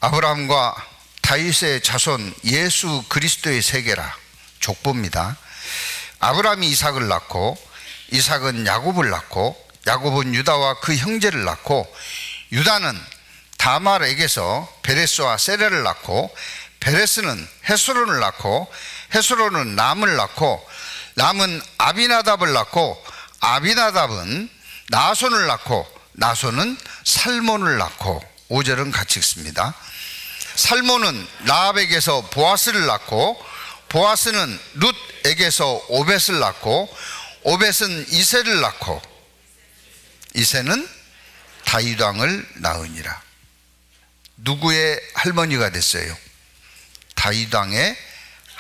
아브라함과 다윗의 자손 예수 그리스도의 세계라. 족보입니다. 아브라함이 이삭을 낳고 이삭은 야곱을 낳고 야곱은 유다와 그 형제를 낳고 유다는 다말에게서 베레스와 세레를 낳고 베레스는 헤스론을 낳고 헤스론은 람을 낳고 람은 아비나답을 낳고 아비나답은 나손을 낳고 나손은 살몬을 낳고 5절은 같이 읽습니다. 살몬은 라합에게서 보아스를 낳고 보아스는 룻에게서 오벳을 낳고 오벳은 이새를 낳고 이새는 다윗 왕을 낳으니라. 누구의 할머니가 됐어요? 다윗 왕의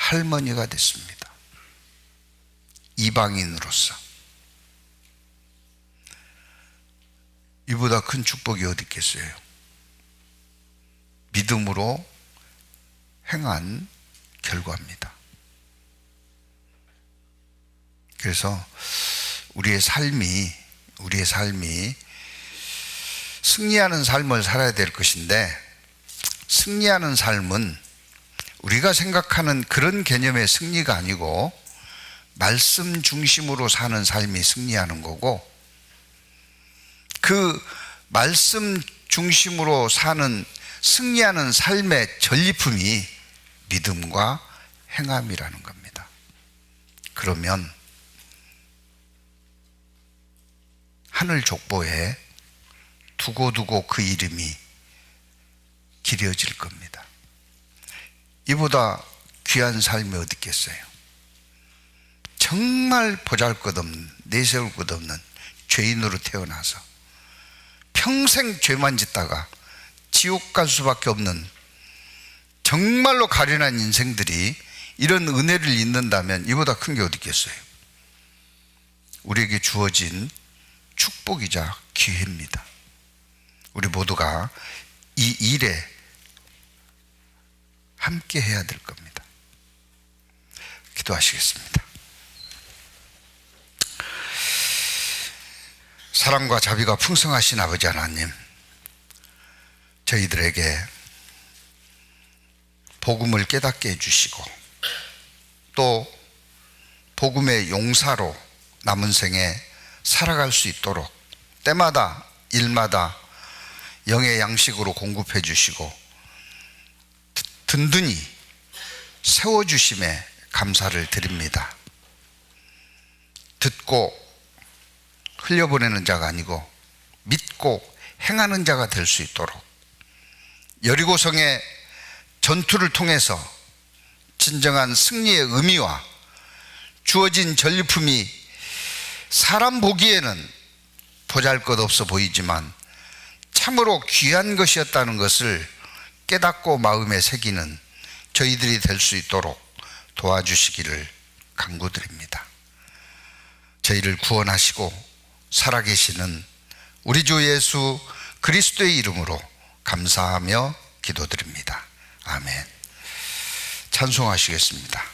할머니가 됐습니다. 이방인으로서. 이보다 큰 축복이 어디 있겠어요? 믿음으로 행한 결과입니다. 그래서 우리의 삶이 승리하는 삶을 살아야 될 것인데, 승리하는 삶은 우리가 생각하는 그런 개념의 승리가 아니고 말씀 중심으로 사는 삶이 승리하는 거고, 그 말씀 중심으로 사는 승리하는 삶의 전리품이 믿음과 행함이라는 겁니다. 그러면 하늘 족보에 두고두고 그 이름이 기려질 겁니다. 이보다 귀한 삶이 어디 있겠어요? 정말 보잘것없는, 내세울 것 없는 죄인으로 태어나서 평생 죄만 짓다가 지옥 갈 수밖에 없는 정말로 가련한 인생들이 이런 은혜를 잊는다면 이보다 큰 게 어디 있겠어요? 우리에게 주어진 축복이자 기회입니다. 우리 모두가 이 일에 함께 해야 될 겁니다. 기도하시겠습니다. 사랑과 자비가 풍성하신 아버지 하나님, 저희들에게 복음을 깨닫게 해주시고 또 복음의 용사로 남은 생에 살아갈 수 있도록 때마다 일마다 영의 양식으로 공급해 주시고 든든히 세워주심에 감사를 드립니다. 듣고 흘려보내는 자가 아니고 믿고 행하는 자가 될 수 있도록 여리고성의 전투를 통해서 진정한 승리의 의미와 주어진 전리품이 사람 보기에는 보잘것없어 보이지만 참으로 귀한 것이었다는 것을 깨닫고 마음에 새기는 저희들이 될 수 있도록 도와주시기를 간구드립니다. 저희를 구원하시고 살아계시는 우리 주 예수 그리스도의 이름으로 감사하며 기도드립니다. 아멘. 찬송하시겠습니다.